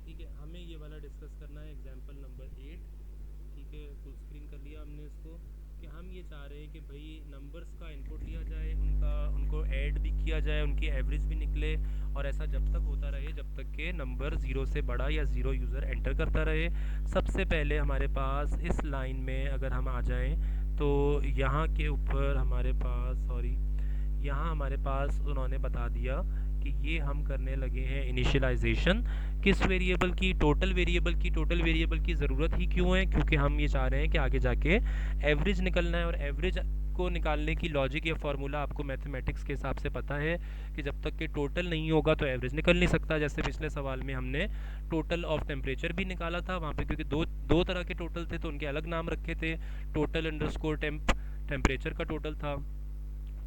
ठीक है, हमें ये वाला डिस्कस करना है, एग्जाम्पल नंबर 8। ठीक है, फुल स्क्रीन कर लिया हमने इसको, कि हम ये चाह रहे हैं कि भाई नंबर्स का इनपुट लिया जाए, उनको ऐड भी किया जाए, उनकी एवरेज भी निकले, और ऐसा जब तक होता रहे जब तक के नंबर ज़ीरो से बड़ा या ज़ीरो यूज़र एंटर करता रहे। सबसे पहले हमारे पास इस लाइन में अगर हम आ जाएं, तो यहाँ के ऊपर हमारे पास, सॉरी, यहाँ हमारे पास उन्होंने बता दिया कि ये हम करने लगे हैं इनिशियलाइजेशन किस वेरिएबल की, टोटल वेरिएबल की। टोटल वेरिएबल की ज़रूरत ही क्यों है? क्योंकि हम ये चाह रहे हैं कि आगे जाके एवरेज निकलना है, और एवरेज को निकालने की लॉजिक या फार्मूला आपको मैथमेटिक्स के हिसाब से पता है कि जब तक कि टोटल नहीं होगा तो एवरेज निकल नहीं सकता। जैसे पिछले सवाल में हमने टोटल ऑफ टेम्परेचर भी निकाला था, वहाँ पे क्योंकि दो दो तरह के टोटल थे तो उनके अलग नाम रखे थे। टोटल अंडरस्कोर टेम्परेचर का टोटल था,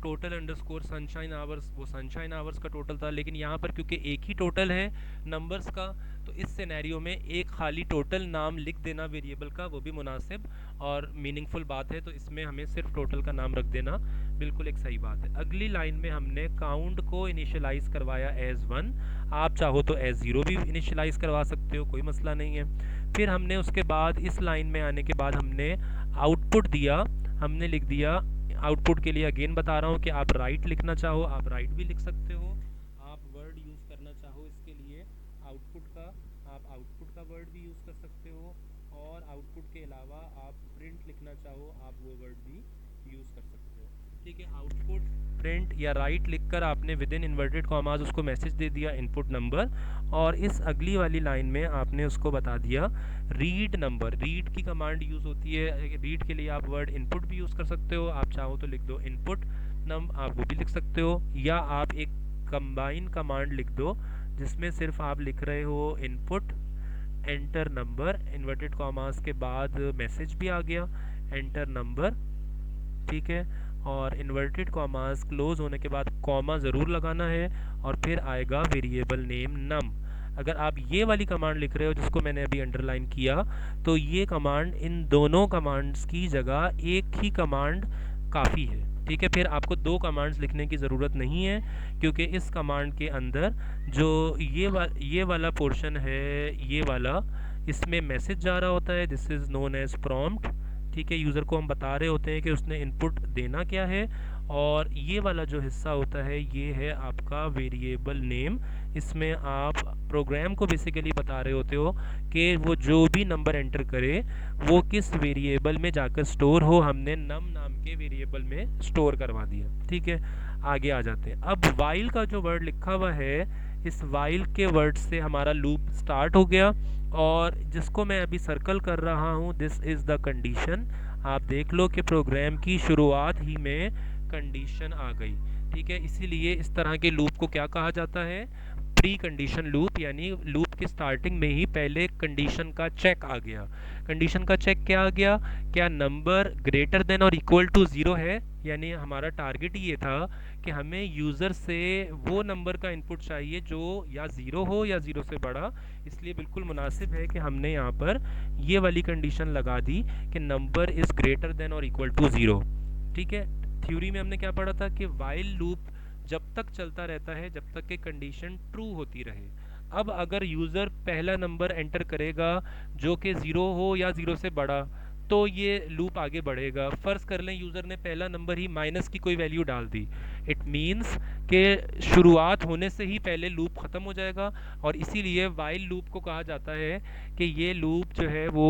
टोटल अंडरस्कोर सनशाइन आवर्स वो सनशाइन आवर्स का टोटल था। लेकिन यहाँ पर क्योंकि एक ही टोटल है नंबर्स का, तो इस सिनेरियो में एक खाली टोटल नाम लिख देना वेरिएबल का वो भी मुनासिब और मीनिंगफुल बात है। तो इसमें हमें सिर्फ टोटल का नाम रख देना बिल्कुल एक सही बात है। अगली लाइन में हमने काउंट को इनिशियलाइज करवाया एज 1, आप चाहो तो एज 0 भी इनिशियलाइज करवा सकते हो, कोई मसला नहीं है। फिर हमने उसके बाद इस लाइन में आने के बाद हमने आउटपुट दिया, हमने लिख दिया आउटपुट के लिए अगेन बता रहा हूँ कि आप राइट लिखना चाहो आप राइट भी लिख सकते हो, आप वर्ड यूज़ करना चाहो इसके लिए आउटपुट का, आप आउटपुट का वर्ड भी यूज़ कर सकते हो, और आउटपुट के अलावा आप प्रिंट लिखना चाहो आप वो वर्ड भी यूज़ कर सकते हो। ठीक है, आउटपुट प्रिंट या राइट लिखकर आपने विद इन इन्वर्टेड कॉमास उसको मैसेज दे दिया इनपुट नंबर, और इस अगली वाली लाइन में आपने उसको बता दिया रीड नंबर। रीड की कमांड यूज़ होती है, रीड के लिए आप वर्ड इनपुट भी यूज़ कर सकते हो, आप चाहो तो लिख दो इनपुट नम, आप वो भी लिख सकते हो, या आप एक कंबाइन कमांड लिख दो जिसमें सिर्फ आप लिख रहे हो input enter number, inverted commas के बाद मैसेज भी आ गया एंटर नंबर। ठीक है, और इन्वर्टेड कॉमास क्लोज होने के बाद कॉमा ज़रूर लगाना है, और फिर आएगा वेरिएबल नेम नम। अगर आप ये वाली कमांड लिख रहे हो जिसको मैंने अभी अंडरलाइन किया, तो ये कमांड इन दोनों कमांड्स की जगह एक ही कमांड काफ़ी है। ठीक है, फिर आपको दो कमांड्स लिखने की ज़रूरत नहीं है, क्योंकि इस कमांड के अंदर जो ये वाला पोर्शन है, ये वाला, इसमें मैसेज जा रहा होता है, this is known as prompt. ठीक है, यूज़र को हम बता रहे होते हैं कि उसने इनपुट देना क्या है, और ये वाला जो हिस्सा होता है ये है आपका वेरिएबल नेम। इसमें आप प्रोग्राम को बेसिकली बता रहे होते हो कि वो जो भी नंबर एंटर करे वो किस वेरिएबल में जाकर स्टोर हो। हमने नम नाम के वेरिएबल में स्टोर करवा दिया। ठीक है, आगे आ जाते हैं। अब वाइल का जो वर्ड लिखा हुआ है, इस वाइल के वर्ड से हमारा लूप स्टार्ट हो गया, और जिसको मैं अभी सर्कल कर रहा हूँ दिस इज़ द कंडीशन। आप देख लो कि प्रोग्राम की शुरुआत ही में कंडीशन आ गई। ठीक है, इसीलिए इस तरह के लूप को क्या कहा जाता है? प्री कंडीशन लूप, यानी लूप की स्टार्टिंग में ही पहले कंडीशन का चेक आ गया। कंडीशन का चेक क्या आ गया? क्या नंबर ग्रेटर देन और इक्वल टू 0 है, यानी हमारा टारगेट ये था कि हमें यूज़र से वो नंबर का इनपुट चाहिए जो या 0 हो या 0 से बड़ा। इसलिए बिल्कुल मुनासिब है कि हमने यहाँ पर ये वाली कंडीशन लगा दी कि नंबर इज़ ग्रेटर देन और इक्वल टू 0। ठीक है, थ्योरी में हमने क्या पढ़ा था कि वाइल लूप जब तक चलता रहता है जब तक कि कंडीशन ट्रू होती रहे। अब अगर यूज़र पहला नंबर एंटर करेगा जो कि ज़ीरो हो या ज़ीरो से बड़ा, तो ये लूप आगे बढ़ेगा। फ़र्ज़ कर लें यूज़र ने पहला नंबर ही माइनस की कोई वैल्यू डाल दी, इट मीन्स कि शुरुआत होने से ही पहले लूप ख़त्म हो जाएगा। और इसीलिए वाइल लूप को कहा जाता है कि ये लूप जो है वो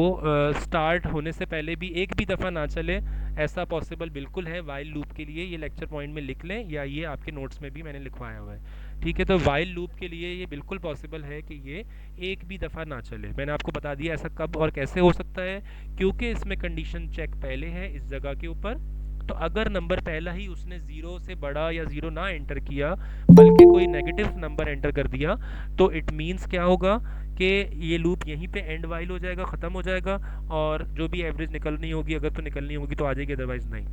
स्टार्ट होने से पहले भी एक भी दफ़ा ना चले, ऐसा पॉसिबल बिल्कुल है वाइल लूप के लिए। ये लेक्चर पॉइंट में लिख लें या ये आपके नोट्स में भी मैंने लिखवाया हुआ है। ठीक है, तो वाइल लूप के लिए ये बिल्कुल पॉसिबल है कि ये एक भी दफ़ा ना चले। मैंने आपको बता दिया ऐसा कब और कैसे हो सकता है, क्योंकि इसमें कंडीशन चेक पहले है इस जगह के ऊपर। तो अगर नंबर पहला ही उसने ज़ीरो से बड़ा या ज़ीरो ना एंटर किया बल्कि कोई नेगेटिव नंबर एंटर कर दिया, तो इट मीन्स क्या होगा कि ये लूप यहीं पे एंड वाइल हो जाएगा, ख़त्म हो जाएगा। और जो भी एवरेज निकलनी होगी, अगर तो निकलनी होगी तो आ जाएगी, अदरवाइज़ नहीं।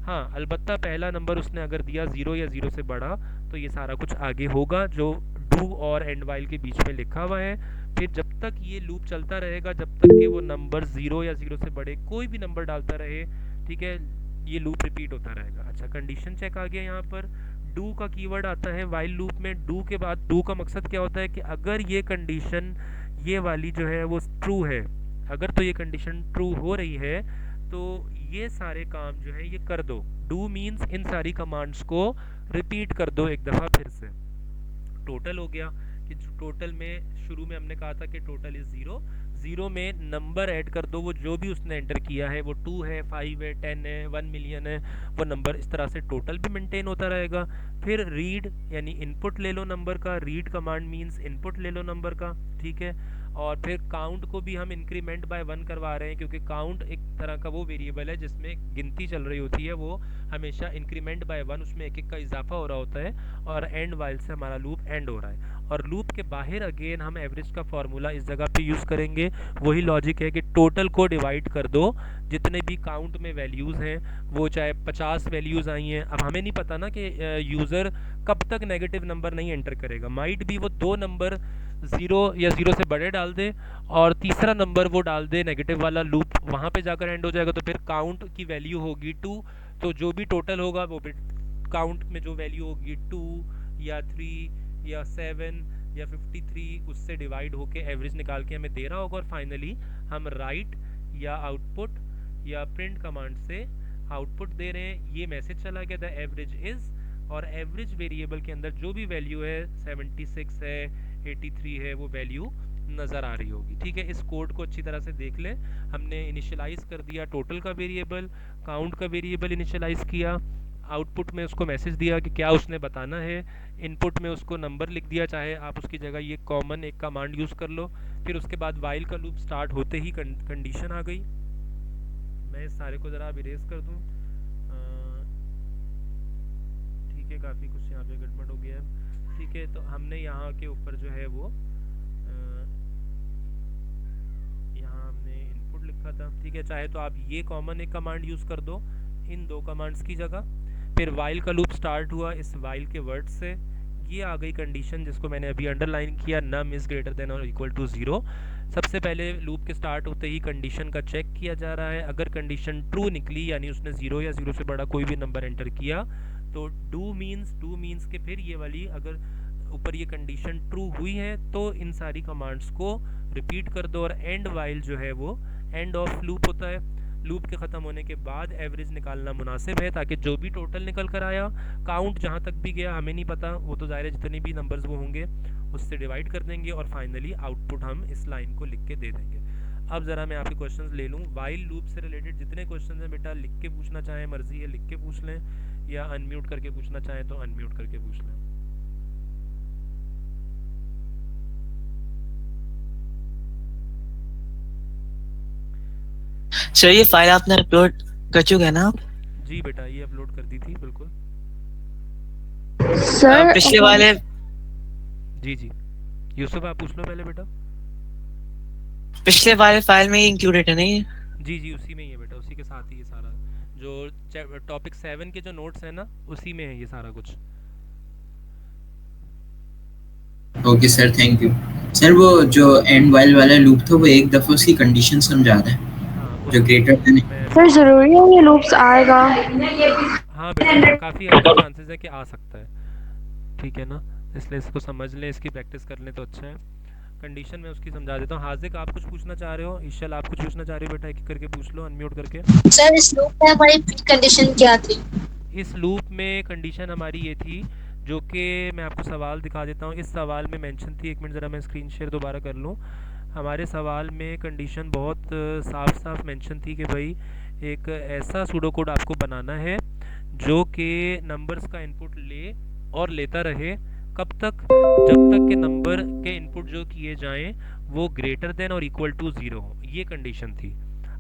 हाँ, अलबत्ता पहला नंबर उसने अगर दिया ज़ीरो या ज़ीरो से बड़ा, तो ये सारा कुछ आगे होगा जो डू और एंड वाइल के बीच में लिखा हुआ है। फिर जब तक ये लूप चलता रहेगा, जब तक कि वो नंबर ज़ीरो या ज़ीरो से बड़े कोई भी नंबर डालता रहे, ठीक है, ये लूप रिपीट होता रहेगा। अच्छा, कंडीशन चेक आ गया यहाँ पर। डू का कीवर्ड आता है वाइल लूप में। डू के बाद डू का मकसद क्या होता है कि अगर ये कंडीशन ये वाली जो है वो ट्रू है, अगर तो ये कंडीशन ट्रू हो रही है, तो ये सारे काम जो है ये कर दो। डू मीन्स इन सारी कमांड्स को रिपीट कर दो एक दफ़ा फिर से। टोटल हो गया कि टोटल में शुरू में हमने कहा था कि टोटल इज़ ज़ीरो। ज़ीरो में नंबर ऐड कर दो, वो जो भी उसने एंटर किया है, वो 2 है, 5 है, 10 है, 1 मिलियन है, वो नंबर इस तरह से टोटल भी मेंटेन होता रहेगा। फिर रीड यानी इनपुट ले लो नंबर का। रीड कमांड मीन्स इनपुट ले लो नंबर का, ठीक है। और फिर काउंट को भी हम इंक्रीमेंट बाय 1 करवा रहे हैं, क्योंकि काउंट एक तरह का वो वेरिएबल है जिसमें गिनती चल रही होती है, वो हमेशा इंक्रीमेंट बाय 1, उसमें एक एक का इजाफा हो रहा होता है। और एंड वाइल से हमारा लूप एंड हो रहा है। और लूप के बाहर अगेन हम एवरेज का फॉर्मूला इस जगह पे यूज़ करेंगे। वही लॉजिक है कि टोटल को डिवाइड कर दो, जितने भी काउंट में वैल्यूज़ हैं, वो चाहे 50 वैल्यूज़ आई हैं। अब हमें नहीं पता ना कि यूज़र कब तक नेगेटिव नंबर नहीं एंटर करेगा। माइट भी वो दो नंबर ज़ीरो या ज़ीरो से बड़े डाल दे और तीसरा नंबर वो डाल दे नेगेटिव वाला, लूप वहाँ पे जाकर एंड हो जाएगा। तो फिर काउंट की वैल्यू होगी 2, तो जो भी टोटल होगा वो भी काउंट में जो वैल्यू होगी 2 या 3 या 7 या 53, उससे डिवाइड होके एवरेज निकाल के हमें दे रहा होगा। और फाइनली हम राइट या आउटपुट या प्रिंट कमांड से आउटपुट दे रहे हैं। ये मैसेज चला गया द एवरेज इज़, और एवरेज वेरिएबल के अंदर जो भी वैल्यू है 76 है, 83 है, वो वैल्यू नज़र आ रही होगी। ठीक है, इस कोड को अच्छी तरह से देख लें। हमने इनिशियलाइज कर दिया टोटल का वेरिएबल, काउंट का वेरिएबल इनिशियलाइज किया, आउटपुट में उसको मैसेज दिया कि क्या उसने बताना है, इनपुट में उसको नंबर लिख दिया, चाहे आप उसकी जगह ये कॉमन एक कमांड यूज़ कर लो। फिर उसके बाद वाइल का लूप स्टार्ट होते ही कंडीशन आ गई। मैं इस सारे को ज़रा अब इरेज कर दूँ। ठीक है, काफ़ी कुछ यहाँ पे गड़बड़ हो गया है। ठीक है, तो हमने यहाँ के ऊपर जो है वो यहाँ हमने इनपुट लिखा था। ठीक है, चाहे तो आप ये कॉमन एक कमांड यूज़ कर दो इन दो कमांड्स की जगह। फिर वाइल का लूप स्टार्ट हुआ इस वाइल के वर्ड से। ये आ गई कंडीशन जिसको मैंने अभी अंडरलाइन किया, नम इज़ ग्रेटर देन और इक्वल टू ज़ीरो। सबसे पहले लूप के स्टार्ट होते ही कंडीशन का चेक किया जा रहा है। अगर कंडीशन ट्रू निकली यानी उसने ज़ीरो या ज़ीरो से बड़ा कोई भी नंबर एंटर किया, तो डू मीन्स के फिर ये वाली, अगर ऊपर ये कंडीशन ट्रू हुई है तो इन सारी कमांड्स को रिपीट कर दो। और एंड वाइल जो है वो एंड ऑफ लूप होता है। लूप के ख़त्म होने के बाद एवरेज निकालना मुनासिब है, ताकि जो भी टोटल निकल कर आया, काउंट जहाँ तक भी गया हमें नहीं पता, वो तो ज़ाहिर है जितने भी नंबर्स वो होंगे उससे डिवाइड कर देंगे। और फाइनली आउटपुट हम इस लाइन को लिख के दे देंगे। अब ज़रा मैं आपके क्वेश्चंस ले लूँ। वाइल लूप से रिलेटेड जितने क्वेश्चंस हैं बेटा, लिख के पूछना चाहें मर्जी है लिख के पूछ लें, या अनम्यूट करके पूछना चाहें तो अनम्यूट करके पूछ लें। सर ये फाइल आपने अपलोड कर चुके हैं ना? जी बेटा, ये अपलोड कर दी थी बिल्कुल। सर पिछले वाले जी जी, यूसुफ आप पूछ लो पहले बेटा। पिछले वाले फाइल में ही इंक्लूडेड है नहीं? जी जी, उसी में ही है बेटा, उसी के साथ ही ये सारा जो टॉपिक 7 के जो नोट्स हैं ना, उसी में है ये सारा कुछ। Okay sir, thank you sir. वो जो एंड वाइल वाला लूप था वो एक दफ़ा उसकी कंडीशन समझा रहा है, हाँ, जो ग्रेटर देन। सर जरूरी है ये लूप्स आएगा? हाँ बेटा, काफ़ी अच्छा चांसेस है कि आ सकता है। ठीक है ना, इसलिए इसको समझ लें, इसकी प्रैक्टिस कर लें तो अच्छा है। कंडीशन मैं उसकी समझा देता हूँ। हाजिक आप कुछ पूछना चाह रहे हो? ईशल आप कुछ पूछना चाह रहे हो? बेटा एक एक करके पूछ लो अनम्यूट करके। सर इस लूप में हमारी प्री कंडीशन क्या थी? इस लूप में कंडीशन हमारी ये थी, जो कि मैं आपको सवाल दिखा देता हूँ। इस सवाल में मेंशन थी, एक मिनट ज़रा मैं स्क्रीन शेयर दोबारा कर लूँ। हमारे सवाल में कंडीशन बहुत साफ साफ मेंशन थी कि भाई एक ऐसा सूडो कोड आपको बनाना है जो कि नंबर्स का इनपुट ले और लेता रहे, कब तक? जब तक के नंबर के इनपुट जो किए जाएं वो ग्रेटर देन और इक्वल टू 0 हो। ये कंडीशन थी।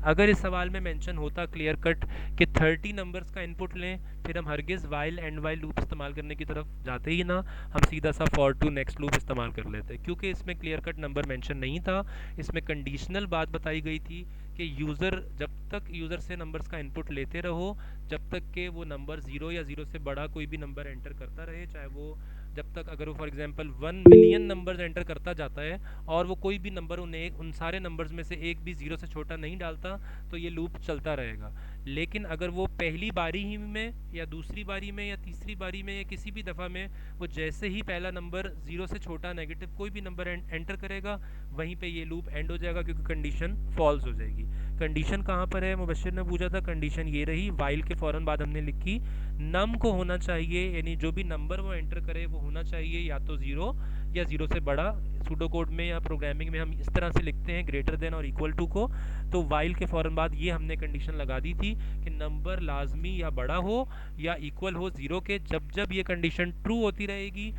अगर इस सवाल में मेंशन होता क्लियर कट कि 30 नंबर्स का इनपुट लें, फिर हम हरगिज़ वाइल एंड वाइल लूप इस्तेमाल करने की तरफ जाते ही ना, हम सीधा सा फॉर टू नेक्स्ट लूप इस्तेमाल कर लेते। क्योंकि इसमें क्लियर कट नंबर मेंशन नहीं था, इसमें कंडीशनल बात बताई गई थी कि यूज़र जब तक यूज़र से नंबर्स का इनपुट लेते रहो, जब तक के वो नंबर 0 या 0 से बड़ा कोई भी नंबर एंटर करता रहे, चाहे वो जब तक अगर वो for example 1 million numbers enter करता जाता है और वो कोई भी नंबर उन सारे नंबर्स में से एक भी 0 से छोटा नहीं डालता, तो ये लूप चलता रहेगा। लेकिन अगर वो पहली बारी ही में या दूसरी बारी में या तीसरी बारी में या किसी भी दफ़ा में वो जैसे ही पहला नंबर 0 से छोटा नेगेटिव कोई भी नंबर एंटर करेगा, वहीं पे ये लूप एंड हो जाएगा, क्योंकि कंडीशन फॉल्स हो जाएगी। कंडीशन कहाँ पर है? मुबशिर ने पूछा था। कंडीशन ये रही, वाइल के फ़ौरन बाद हमने लिखी नम को होना चाहिए, यानी जो भी नंबर वो एंटर करे वो होना चाहिए या तो 0 या 0 से बड़ा। सूडो कोड में या प्रोग्रामिंग में हम इस तरह से लिखते हैं ग्रेटर देन और इक्वल टू को। तो वाइल के फ़ौरन बाद ये हमने कंडीशन लगा दी थी कि नंबर लाजमी या बड़ा हो या इक्वल हो 0 के। जब जब ये कंडीशन ट्रू होती रहेगी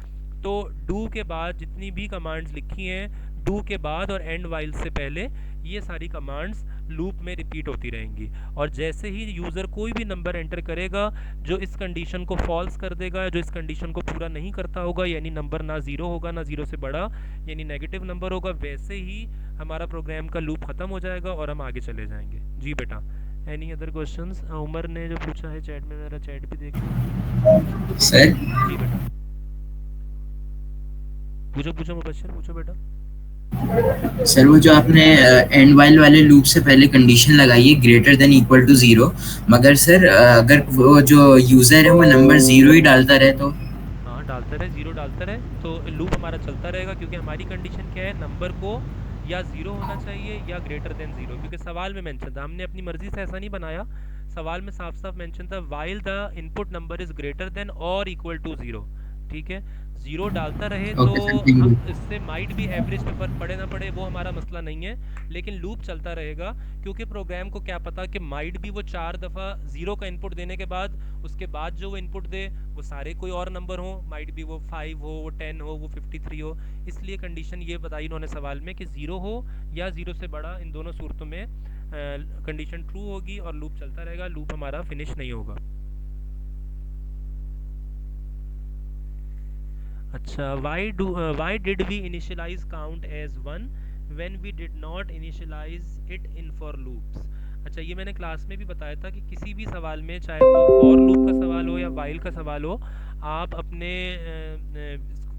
तो डू के बाद जितनी भी कमांड्स लिखी हैं, डू के बाद और एंड वाइल से पहले, ये सारी कमांड्स लूप में रिपीट होती रहेंगी। और जैसे ही यूज़र कोई भी नंबर एंटर करेगा जो इस कंडीशन को फॉल्स कर देगा, जो इस कंडीशन को पूरा नहीं करता होगा, यानी नंबर ना 0 होगा ना 0 से बड़ा, यानी नेगेटिव नंबर होगा, वैसे ही हमारा प्रोग्राम का लूप ख़त्म हो जाएगा और हम आगे चले जाएंगे। जी बेटा, एनी अदर क्वेश्चंस? उमर ने जो पूछा है चैट में, मेरा चैट भी देख लो। सर जी बेटा, पूछो पूछो मुबशिर, पूछो बेटा। सर वो जो आपने एंड वाइल वाले लूप से पहले कंडीशन लगाई है ग्रेटर देन इक्वल टू 0, मगर सर अगर वो जो यूजर है वो नंबर 0 ही डालता रहे तो? हाँ डालता रहे, 0 डालता रहे तो लूप हमारा चलता रहेगा, क्योंकि हमारी कंडीशन क्या है? नंबर को या 0 होना चाहिए या ग्रेटर देन 0, क्योंकि सवाल में मेंशन था, हमने अपनी मर्जी से ऐसा नहीं बनाया। सवाल में साफ साफ मेंशन था while the input number is greater than और इक्वल टू 0। ठीक है, 0 डालता रहे तो ओके सर, थैंक हम यू। इससे माइट भी एवरेज पे फर्क पड़े ना पड़े वो हमारा मसला नहीं है, लेकिन लूप चलता रहेगा, क्योंकि प्रोग्राम को क्या पता कि माइट भी वो 4 दफ़ा 0 का इनपुट देने के बाद उसके बाद जो वो इनपुट दे वो सारे कोई और नंबर हो, माइट भी वो 5 हो, वो 10 हो, वो 53 हो। इसलिए कंडीशन ये बताई इन्होंने सवाल में कि 0 हो या 0 से बड़ा, इन दोनों सूरतों में कंडीशन ट्रू होगी और लूप चलता रहेगा, लूप हमारा फिनिश नहीं होगा। अच्छा, why did we initialize count as 1 when we did not initialize it in for loops? अच्छा, ये मैंने क्लास में भी बताया था कि किसी भी सवाल में, चाहे वो फॉर लूप का सवाल हो या वाइल का सवाल हो, आप अपने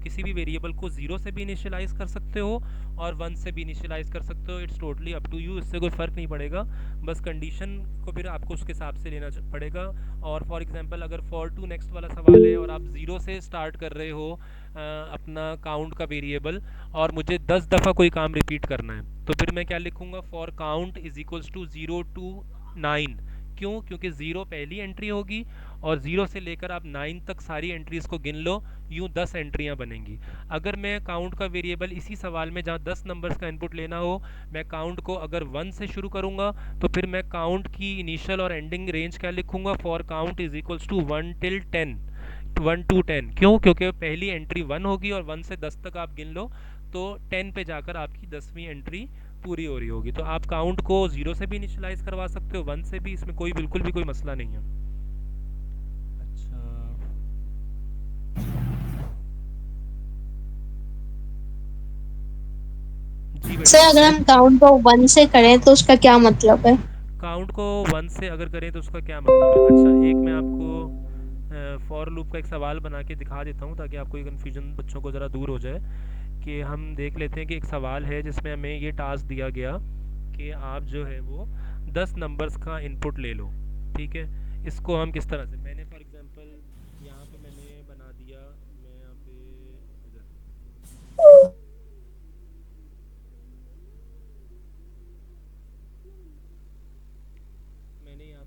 किसी भी वेरिएबल को 0 से भी इनिशियलाइज़ कर सकते हो और 1 से भी इनिशियलाइज़ कर सकते हो। It's totally up to you, इससे कोई फ़र्क नहीं पड़ेगा, बस कंडीशन को फिर आपको उसके हिसाब से लेना पड़ेगा। और फॉर एग्जांपल अगर फॉर टू नेक्स्ट वाला सवाल है और आप 0 से स्टार्ट कर रहे हो अपना काउंट का वेरिएबल, और मुझे 10 दफ़ा कोई काम रिपीट करना है, तो फिर मैं क्या लिखूँगा? For count is equals to 0 to 9। क्यों? क्योंकि 0 पहली एंट्री होगी और 0 से लेकर आप 9 तक सारी एंट्रीज़ को गिन लो, यूँ 10 एंट्रियाँ बनेंगी। अगर मैं काउंट का वेरिएबल इसी सवाल में जहाँ 10 नंबर्स का इनपुट लेना हो, मैं काउंट को अगर 1 से शुरू करूँगा तो फिर मैं काउंट की इनिशियल और एंडिंग रेंज क्या लिखूँगा? For count is equals to 1 till 10, 1 to 10। क्यों? क्योंकि पहली एंट्री 1 होगी और 1 से 10 तक आप गिन लो तो 10 पे जाकर आपकी 10वीं एंट्री पूरी हो रही होगी। तो आप काउंट को 0 से भी इनिशियलाइज़ करवा सकते हो, 1 से भी, इसमें कोई बिल्कुल भी कोई मसला नहीं है। अच्छा, जी सर बेटा, अगर हम काउंट को 1 से करें तो उसका क्या मतलब है? काउंट को 1 से अगर करें तो उसका क्या मतलब है? अच्छा, एक मैं आपको फॉर लूप का एक सवाल बना के दिखा देता हूँ ताकि आपको ये कन्फ्यूजन बच्चों को ज़रा दूर हो जाए। कि हम देख लेते हैं कि एक सवाल है जिसमें हमें ये टास्क दिया गया कि आप जो है वो 10 नंबर्स का इनपुट ले लो। ठीक है, इसको हम किस तरह से, मैंने फॉर एग्जांपल यहाँ पे मैंने बना दिया, मैं यहाँ पे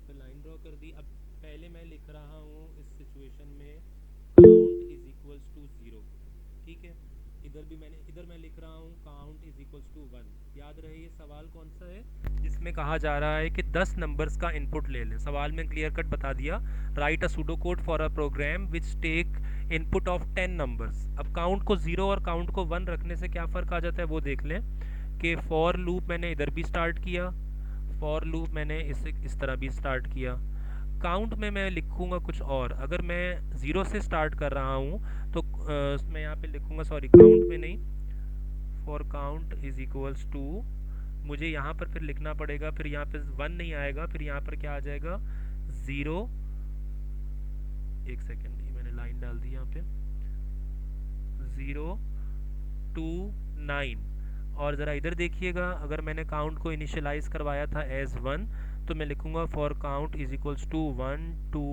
पे लाइन ड्रॉ कर दी। अब पहले मैं लिख रहा हूँ इस सिचुएशन में काउंट इज इक्वल्स टू 0, ठीक है। इधर मैं लिख रहा हूँ काउंट इज इक्वल्स टू 1। याद रहे ये सवाल कौन सा है, जिसमें कहा जा रहा है कि 10 नंबर्स का इनपुट ले लें। सवाल में क्लियर कट बता दिया, write a pseudo code for a program which take input of 10 numbers. अब काउंट को 0 और काउंट को 1 रखने से क्या फ़र्क आ जाता है वो देख लें कि फॉर लूप मैंने इधर भी स्टार्ट किया, फॉर लूप मैंने इस तरह भी स्टार्ट किया। काउंट में मैं लिखूंगा कुछ और। अगर मैं 0 से स्टार्ट कर रहा हूँ तो मैं यहाँ पे लिखूंगा, सॉरी काउंट में नहीं, for count is equals to, मुझे यहाँ पर फिर लिखना पड़ेगा, फिर यहाँ पे 1 नहीं आएगा, फिर यहाँ पर क्या आ जाएगा 0। एक सेकेंड, ये मैंने लाइन डाल दी यहाँ पे, 0 2 9। और ज़रा इधर देखिएगा, अगर मैंने काउंट को इनिशियलाइज करवाया था एज 1 तो मैं लिखूंगा for count is equals to 1 2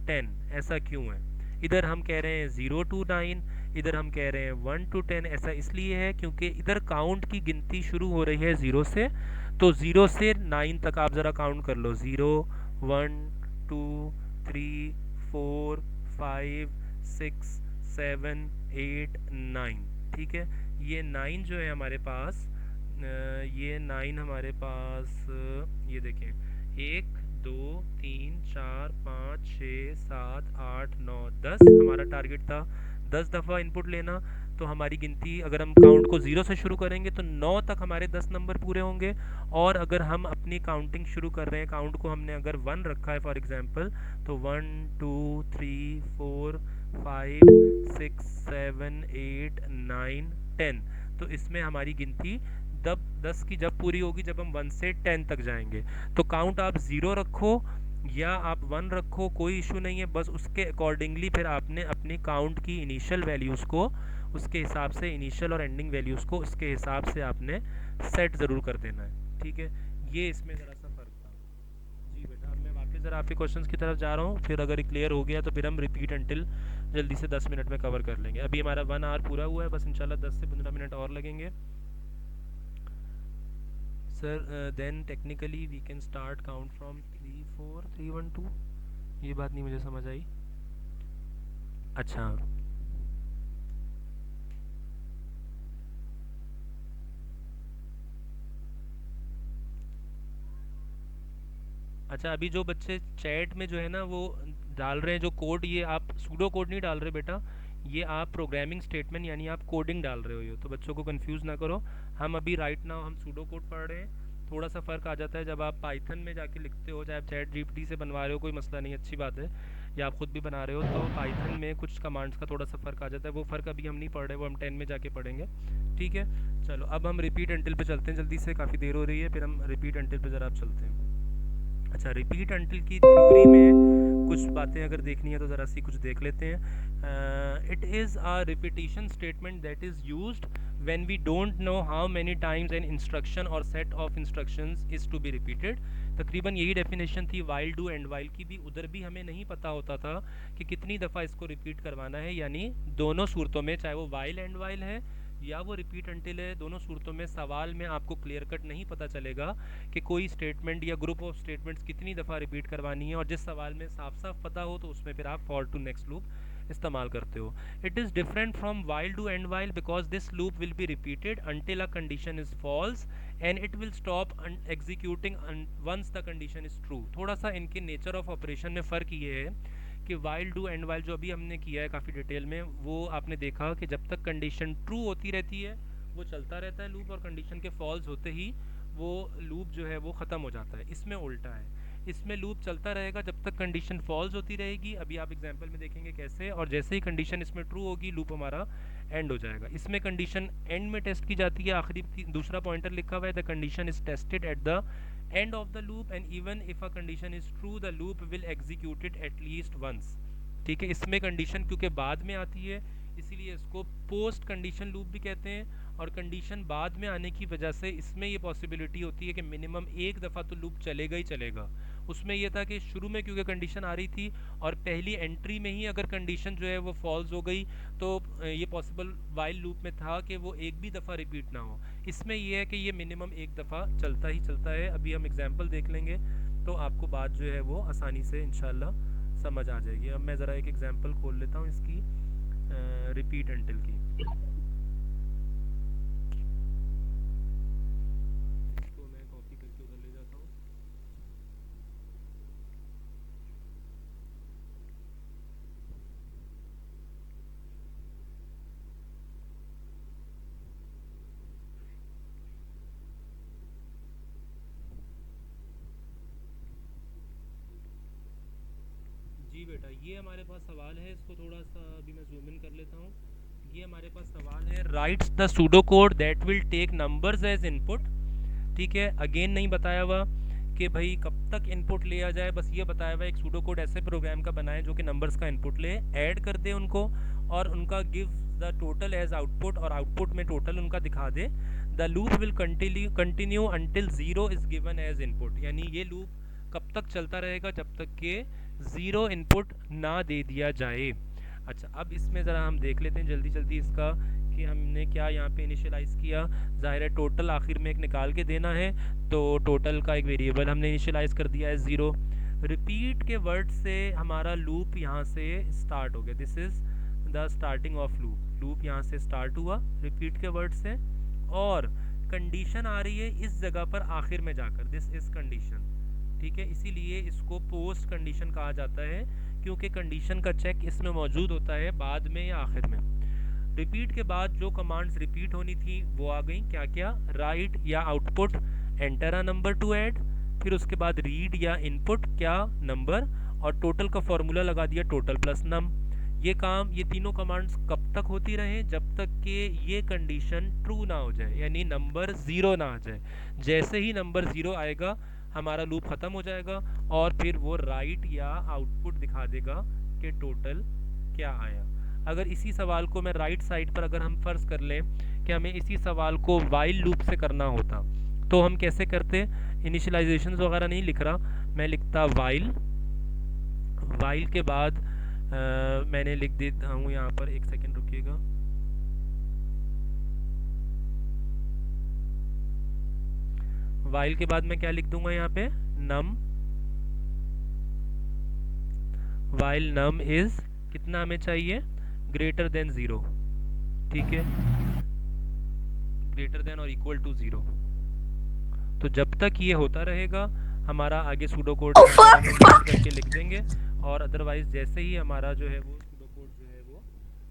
10। ऐसा क्यों है? इधर हम कह रहे हैं 0 to 9, इधर हम कह रहे हैं 1 to 10। ऐसा इसलिए है क्योंकि इधर काउंट की गिनती शुरू हो रही है 0 से, तो 0 से 9 तक आप ज़रा काउंट कर लो, 0 1 2 3 4 5 6 7 8 9, ठीक है। ये 9 जो है हमारे पास, ये 9 हमारे पास, ये देखें 1 2 3 4 5 6 7 8 9 10 हमारा टारगेट था 10 दफ़ा इनपुट लेना। तो हमारी गिनती, अगर हम काउंट को 0 से शुरू करेंगे तो 9 तक हमारे 10 नंबर पूरे होंगे। और अगर हम अपनी काउंटिंग शुरू कर रहे हैं, काउंट को हमने अगर 1 रखा है फॉर एग्जांपल, तो 1 2 3 4 5 6 7 8 9 10, तो इसमें हमारी गिनती 10 की जब पूरी होगी जब हम 1 से 10 तक जाएंगे। तो काउंट आप 0 रखो या आप 1 रखो, कोई इशू नहीं है, बस उसके अकॉर्डिंगली फिर आपने अपनी काउंट की इनिशियल वैल्यूज़ को उसके हिसाब से, इनिशियल और एंडिंग वैल्यूज़ को उसके हिसाब से आपने सेट ज़रूर कर देना है, ठीक है। ये इसमें ज़रा सा फ़र्क था जी बेटा। अब मैं वापस ज़रा आपके क्वेश्चंस की तरफ जा रहा हूँ, फिर अगर क्लियर हो गया तो फिर हम रिपीट अंटिल जल्दी से 10 मिनट में कवर कर लेंगे। अभी हमारा 1 आवर पूरा हुआ है, बस इंशाल्लाह 10 से 15 मिनट और लगेंगे। Sir then technically we can start count from 3 4 3 1 2, ये बात नहीं मुझे समझ आई। अच्छा अच्छा, अभी जो बच्चे चैट में जो है ना वो डाल रहे हैं जो कोड, ये आप सूडो कोड नहीं डाल रहे बेटा, ये आप प्रोग्रामिंग स्टेटमेंट यानी आप कोडिंग डाल रहे हो, तो बच्चों को कंफ्यूज ना करो। हम अभी राइट नाउ हम सूडो कोड पढ़ रहे हैं। थोड़ा सा फ़र्क आ जाता है जब आप पाइथन में जाके लिखते हो, चाहे आप चैट जीपीटी से बनवा रहे हो, कोई मसला नहीं, अच्छी बात है, या आप खुद भी बना रहे हो, तो पाइथन में कुछ कमांड्स का थोड़ा सा फ़र्क आ जाता है। वो फ़र्क अभी हम नहीं पढ़ रहे, वो हम 10 में जाके पढ़ेंगे, ठीक है। चलो अब हम रिपीट अंटिल पे चलते हैं जल्दी से, काफ़ी देर हो रही है, फिर हम रिपीट अंटिल पे ज़रा आप चलते हैं। अच्छा, रिपीट अंटिल की थ्योरी में कुछ बातें अगर देखनी है तो ज़रा सी कुछ देख लेते हैं। It is a repetition statement that is used when we don't know how many times an instruction और set of instructions is to be repeated. तकरीबन यही डेफिनेशन थी वाइल डू एंड वाइल की भी। उधर भी हमें नहीं पता होता था कि कितनी दफ़ा इसको रिपीट करवाना है, यानी दोनों सूरतों में, चाहे वो वाइल एंड वाइल है या वो रिपीट अंटिल है, दोनों सूरतों में सवाल में आपको क्लियर कट नहीं पता चलेगा कि कोई स्टेटमेंट या ग्रुप ऑफ स्टेटमेंट्स कितनी दफ़ा रिपीट करवानी है। और जिस सवाल में साफ साफ पता हो तो उसमें फिर आप फॉर टू नेक्स्ट लूप इस्तेमाल करते हो। It is different from while do and while because this loop will be repeated until a condition is false and it will stop executing once the condition is true. थोड़ा सा इनके nature of operation में फ़र्क ये है कि while do and while जो अभी हमने किया है काफ़ी डिटेल में, वो आपने देखा कि जब तक कंडीशन ट्रू होती रहती है वो चलता रहता है लूप, और कंडीशन के फॉल्स होते ही वो लूप जो है वो ख़त्म हो जाता है। इसमें उल्टा है, इसमें लूप चलता रहेगा जब तक कंडीशन फॉल्स होती रहेगी। अभी आप एग्जांपल में देखेंगे कैसे, और जैसे ही कंडीशन इसमें ट्रू होगी लूप हमारा एंड हो जाएगा। इसमें कंडीशन एंड में टेस्ट की जाती है, आखिरी दूसरा पॉइंटर लिखा हुआ है, the condition is tested at the end of the loop and even if a condition is true the loop will execute it at least once, ठीक है। इसमें कंडीशन क्योंकि बाद में आती है इसीलिए इसको पोस्ट कंडीशन लूप भी कहते हैं, और कंडीशन बाद में आने की वजह से इसमें ये पॉसिबिलिटी होती है कि मिनिमम एक दफ़ा तो लूप चलेगा ही चलेगा। उसमें यह था कि शुरू में क्योंकि कंडीशन आ रही थी और पहली एंट्री में ही अगर कंडीशन जो है वो फॉल्स हो गई तो ये पॉसिबल वाइल लूप में था कि वो एक भी दफ़ा रिपीट ना हो। इसमें यह है कि ये मिनिमम एक दफ़ा चलता ही चलता है। अभी हम एग्जांपल देख लेंगे तो आपको बात जो है वो आसानी से इंशाल्लाह समझ आ जाएगी। अब मैं ज़रा एक एग्जांपल खोल लेता हूँ इसकी रिपीट अंटिल की। इसको मैं कॉपी करके उधर ले जाता हूँ। जी बेटा, ये हमारे पास सवाल है, इसको थोड़ा सा अभी मैं जूम इन कर लेता हूँ। ये हमारे पास सवाल है, writes the pseudo code that will take numbers as input. ठीक है, अगेन नहीं बताया हुआ कि भाई कब तक इनपुट लिया जाए, बस ये बताया हुआ एक सूडो कोड ऐसे प्रोग्राम का बनाए जो कि नंबर्स का इनपुट ले, ऐड कर दे उनको और उनका give the total as output, और आउटपुट में टोटल उनका दिखा दे। The loop will continue until 0 is given as input, यानी ये लूप कब तक चलता रहेगा, जब तक कि 0 इनपुट ना दे दिया जाए। अच्छा, अब इसमें ज़रा हम देख लेते हैं जल्दी जल्दी इसका कि हमने क्या यहाँ पे इनिशियलाइज़ किया। ज़ाहिर है टोटल आखिर में एक निकाल के देना है, तो टोटल का एक वेरिएबल हमने इनिशियलाइज़ कर दिया है 0। रिपीट के वर्ड से हमारा लूप यहाँ से स्टार्ट हो गया, this is the starting of loop. Loop यहाँ से स्टार्ट हुआ रिपीट के वर्ड से, और कंडीशन आ रही है इस जगह पर आखिर में जाकर, दिस इज़ कंडीशन। ठीक है, इसीलिए इसको पोस्ट कंडीशन कहा जाता है, क्योंकि कंडीशन का चेक इसमें मौजूद होता है बाद में या आखिर में। रिपीट के बाद जो कमांड्स रिपीट होनी थी वो आ गई, क्या क्या, राइट या output, enter a number two add, फिर उसके बाद रीड या इनपुट क्या नंबर, और टोटल का फॉर्मूला लगा दिया टोटल प्लस नम। ये काम, ये तीनों कमांड्स कब तक होती रहे, जब तक कि ये कंडीशन ट्रू ना हो जाए, यानी नंबर 0 ना आ जाए। जैसे ही नंबर 0 आएगा हमारा लूप ख़त्म हो जाएगा, और फिर वो राइट या आउटपुट दिखा देगा कि टोटल क्या आया। अगर इसी सवाल को मैं राइट साइड पर, अगर हम फ़र्ज़ कर लें कि हमें इसी सवाल को वाइल लूप से करना होता, तो हम कैसे करते। इनिशियलाइजेशन वगैरह नहीं लिख रहा, मैं लिखता वाइल। वाइल के बाद मैंने लिख देता हूँ यहाँ पर, एक सेकेंड रुकिएगा। वाइल के बाद मैं क्या लिख दूंगा यहाँ पे, नम। वाइल नम इज कितना हमें चाहिए, ग्रेटर देन 0। ठीक है, ग्रेटर देन और इक्वल टू 0। तो जब तक ये होता रहेगा हमारा आगे सूडो कोड करके लिख देंगे, और अदरवाइज जैसे ही हमारा जो है वो सूडो कोड जो है वो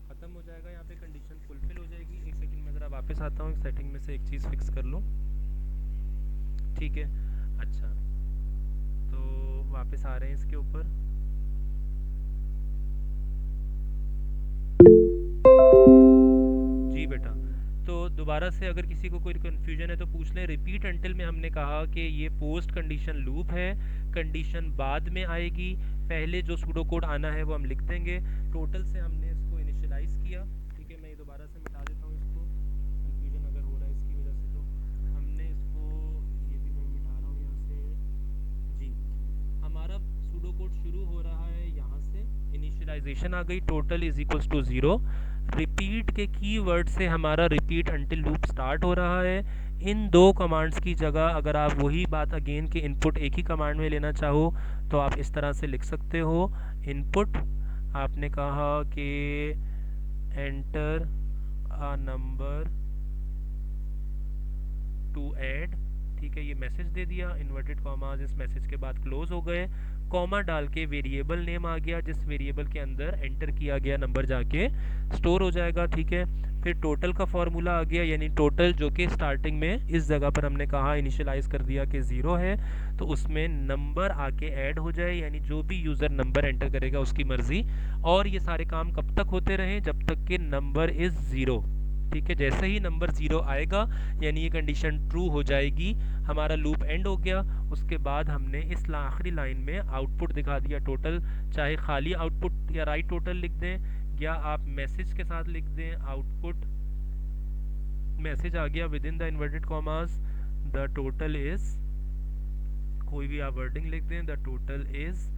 ख़त्म हो जाएगा, यहाँ पे कंडीशन फुलफिल हो जाएगी। एक सेकंड में ज़रा वापस आता हूँ, सेटिंग में से एक चीज़ फिक्स कर लूँ। ठीक है, अच्छा, तो वापस आ रहे हैं इसके ऊपर। जी बेटा, तो दोबारा से अगर किसी को कोई कन्फ्यूजन है तो पूछ लें। रिपीट अंटिल में हमने कहा कि ये पोस्ट कंडीशन लूप है, कंडीशन बाद में आएगी, पहले जो सूडो कोड आना है वो हम लिख देंगे। टोटल से हमने इसको इनिशियलाइज किया। ठीक है, मैं ये दोबारा से मिटा देता हूँ इसको, कन्फ्यूजन अगर हो रहा है इसकी वजह से, तो हमने इसको, ये भी मैं मिटा रहा हूँ यहाँ से। जी, हमारा सूडो कोड शुरू हो रहा है यहाँ से, इनिशियलाइजेशन आ गई, total is equals to 0। Repeat के कीवर्ड से हमारा रिपीट अंटिल लूप स्टार्ट हो रहा है। इन दो कमांड्स की जगह अगर आप वही बात अगेन के इनपुट एक ही कमांड में लेना चाहो तो आप इस तरह से लिख सकते हो। इनपुट आपने कहा कि enter a number two add. ठीक है, ये मैसेज दे दिया, इन्वर्टेड कॉमास इस मैसेज के बाद क्लोज हो गए, कॉमा डाल के वेरिएबल नेम आ गया, जिस वेरिएबल के अंदर एंटर किया गया नंबर जाके स्टोर हो जाएगा। ठीक है, फिर टोटल का फॉर्मूला आ गया, यानी टोटल जो कि स्टार्टिंग में इस जगह पर हमने कहा इनिशियलाइज कर दिया कि 0 है, तो उसमें नंबर आके ऐड हो जाए, यानी जो भी यूज़र नंबर एंटर करेगा उसकी मर्जी। और ये सारे काम कब तक होते रहें, जब तक कि नंबर इज़ 0। ठीक है, जैसे ही नंबर 0 आएगा यानी ये कंडीशन ट्रू हो जाएगी, हमारा लूप एंड हो गया। उसके बाद हमने इस आखिरी लाइन में आउटपुट दिखा दिया टोटल, चाहे खाली आउटपुट या राइट टोटल लिख दें या आप मैसेज के साथ लिख दें आउटपुट, मैसेज आ गया with in the inverted commas, the total is, कोई भी आप वर्डिंग लिख दें, the total is,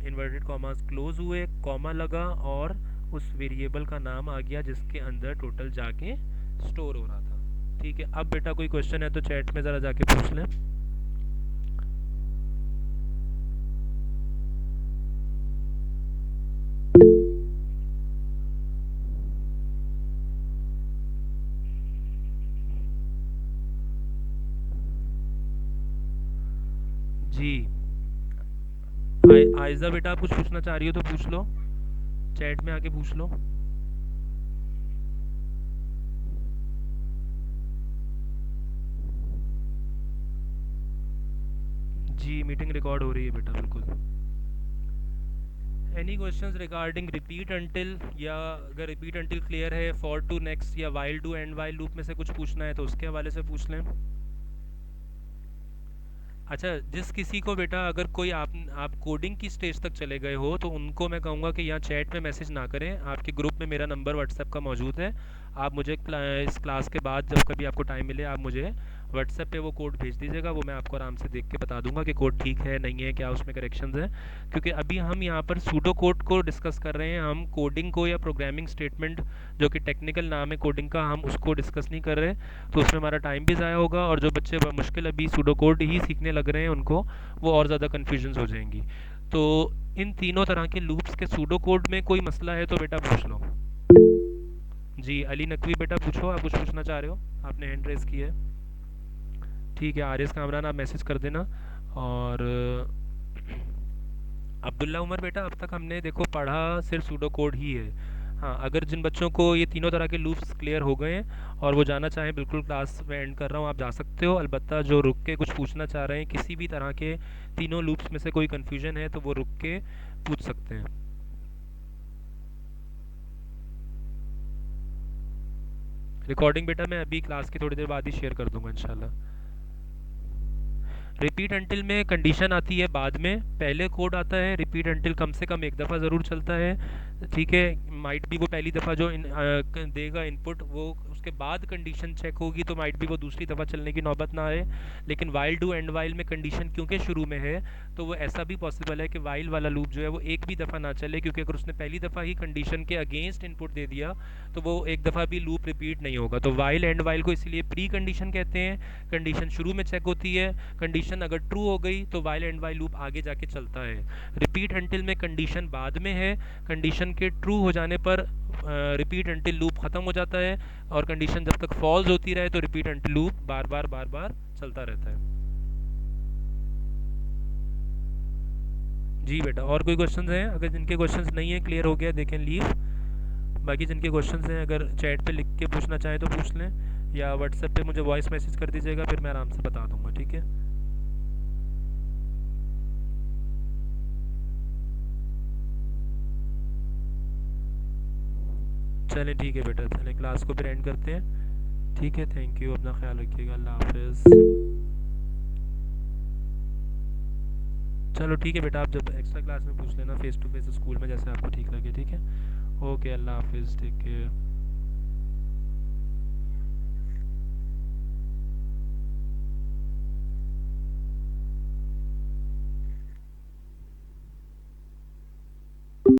inverted commas close हुए, कॉमा लगा और उस वेरिएबल का नाम आ गया जिसके अंदर टोटल जाके स्टोर हो रहा था। ठीक है, अब बेटा कोई क्वेश्चन है तो चैट में ज़रा जाके पूछ लें। जी आयजा बेटा आप कुछ पूछना चाह रही हो तो पूछ लो, चैट में आके पूछ लो। जी मीटिंग रिकॉर्ड हो रही है बेटा, बिल्कुल। Any questions regarding repeat until, या अगर रिपीट अंटिल क्लियर है, फॉर टू नेक्स्ट या while to end while loop में से कुछ पूछना है तो उसके हवाले से पूछ लें। अच्छा, जिस किसी को बेटा अगर कोई आप कोडिंग की स्टेज तक चले गए हो तो उनको मैं कहूँगा कि यहाँ चैट में मैसेज ना करें, आपके ग्रुप में मेरा नंबर व्हाट्सएप का मौजूद है। आप मुझे इस क्लास के बाद जब कभी आपको टाइम मिले आप मुझे व्हाट्सएप पे वो कोड भेज दीजिएगा, वो मैं आपको आराम से देख के बता दूंगा कि कोड ठीक है नहीं है, क्या उसमें करेक्शंस हैं। क्योंकि अभी हम यहाँ पर सूडो कोड को डिस्कस कर रहे हैं, हम कोडिंग को या प्रोग्रामिंग स्टेटमेंट जो कि टेक्निकल नाम है कोडिंग का, हम उसको डिस्कस नहीं कर रहे, तो उसमें हमारा टाइम भी ज़ाया होगा और जो बच्चे मुश्किल अभी सूडो कोड ही सीखने लग रहे हैं उनको वो और ज़्यादा कन्फ्यूजन्स हो जाएंगी। तो इन तीनों तरह के लूप्स के सूडो कोड में कोई मसला है तो बेटा पूछ लो। जी अली नकवी बेटा पूछो, आप कुछ पूछना चाह रहे हो, आपने हैंड रेस की है। ठीक है आरिस कामरान आप मैसेज कर देना। और अब्दुल्ला उमर बेटा अब तक हमने देखो पढ़ा सिर्फ सूडो कोड ही है। हाँ अगर जिन बच्चों को ये तीनों तरह के लूप्स क्लियर हो गए हैं और वो जाना चाहें, बिल्कुल क्लास में एंड कर रहा हूँ, आप जा सकते हो। अलबत्ता जो रुक के कुछ पूछना चाह रहे हैं, किसी भी तरह के तीनों लूप्स में से कोई कन्फ्यूजन है तो वो रुक के पूछ सकते हैं। रिकॉर्डिंग बेटा मैं अभी क्लास की थोड़ी देर बाद ही शेयर कर दूंगा इंशाल्लाह। रिपीट अंटिल में कंडीशन आती है बाद में, पहले कोड आता है। रिपीट अंटिल कम से कम एक दफ़ा ज़रूर चलता है, ठीक है। माइट भी वो पहली दफ़ा जो देगा इनपुट, वो उसके बाद कंडीशन चेक होगी तो माइट भी वो दूसरी दफ़ा चलने की नौबत ना आए। लेकिन वाइल डू एंड वाइल में कंडीशन क्योंकि शुरू में है तो वो ऐसा भी पॉसिबल है कि वाइल वाला लूप जो है वो एक भी दफ़ा ना चले, क्योंकि अगर उसने पहली दफ़ा ही कंडीशन के अगेंस्ट इनपुट दे दिया तो वो एक दफ़ा भी लूप रिपीट नहीं होगा। तो वाइल एंड वाइल को इसलिए प्री कंडीशन कहते हैं, कंडीशन शुरू में चेक होती है, कंडीशन अगर ट्रू हो गई तो वाइल एंड वाइल लूप आगे जाके चलता है। रिपीट अंटिल में कंडीशन बाद में है, कंडीशन के ट्रू हो जाने पर रिपीट अंटिल लूप ख़त्म हो जाता है, और कंडीशन जब तक फॉल्स होती रहे तो रिपीट अंटिल लूप बार बार चलता रहता है। जी बेटा और कोई क्वेश्चंस हैं? अगर जिनके क्वेश्चंस नहीं है क्लियर हो गया दे कैन लीव। बाकी जिनके क्वेश्चंस हैं अगर चैट पे लिख के पूछना चाहें तो पूछ लें, या व्हाट्सएप पे मुझे वॉइस मैसेज कर दीजिएगा, फिर मैं आराम से बता दूंगा, ठीक है। चलें ठीक है बेटा, चलें क्लास को फिर एंड करते हैं, ठीक है। थैंक यू, अपना ख्याल रखिएगा, अल्लाह हाफिज़। चलो ठीक है बेटा, आप जब एक्स्ट्रा क्लास में पूछ लेना फेस टू फेस स्कूल में जैसे आपको ठीक लगे, ठीक है। ओके अल्लाह हाफिज़, टेक केयर।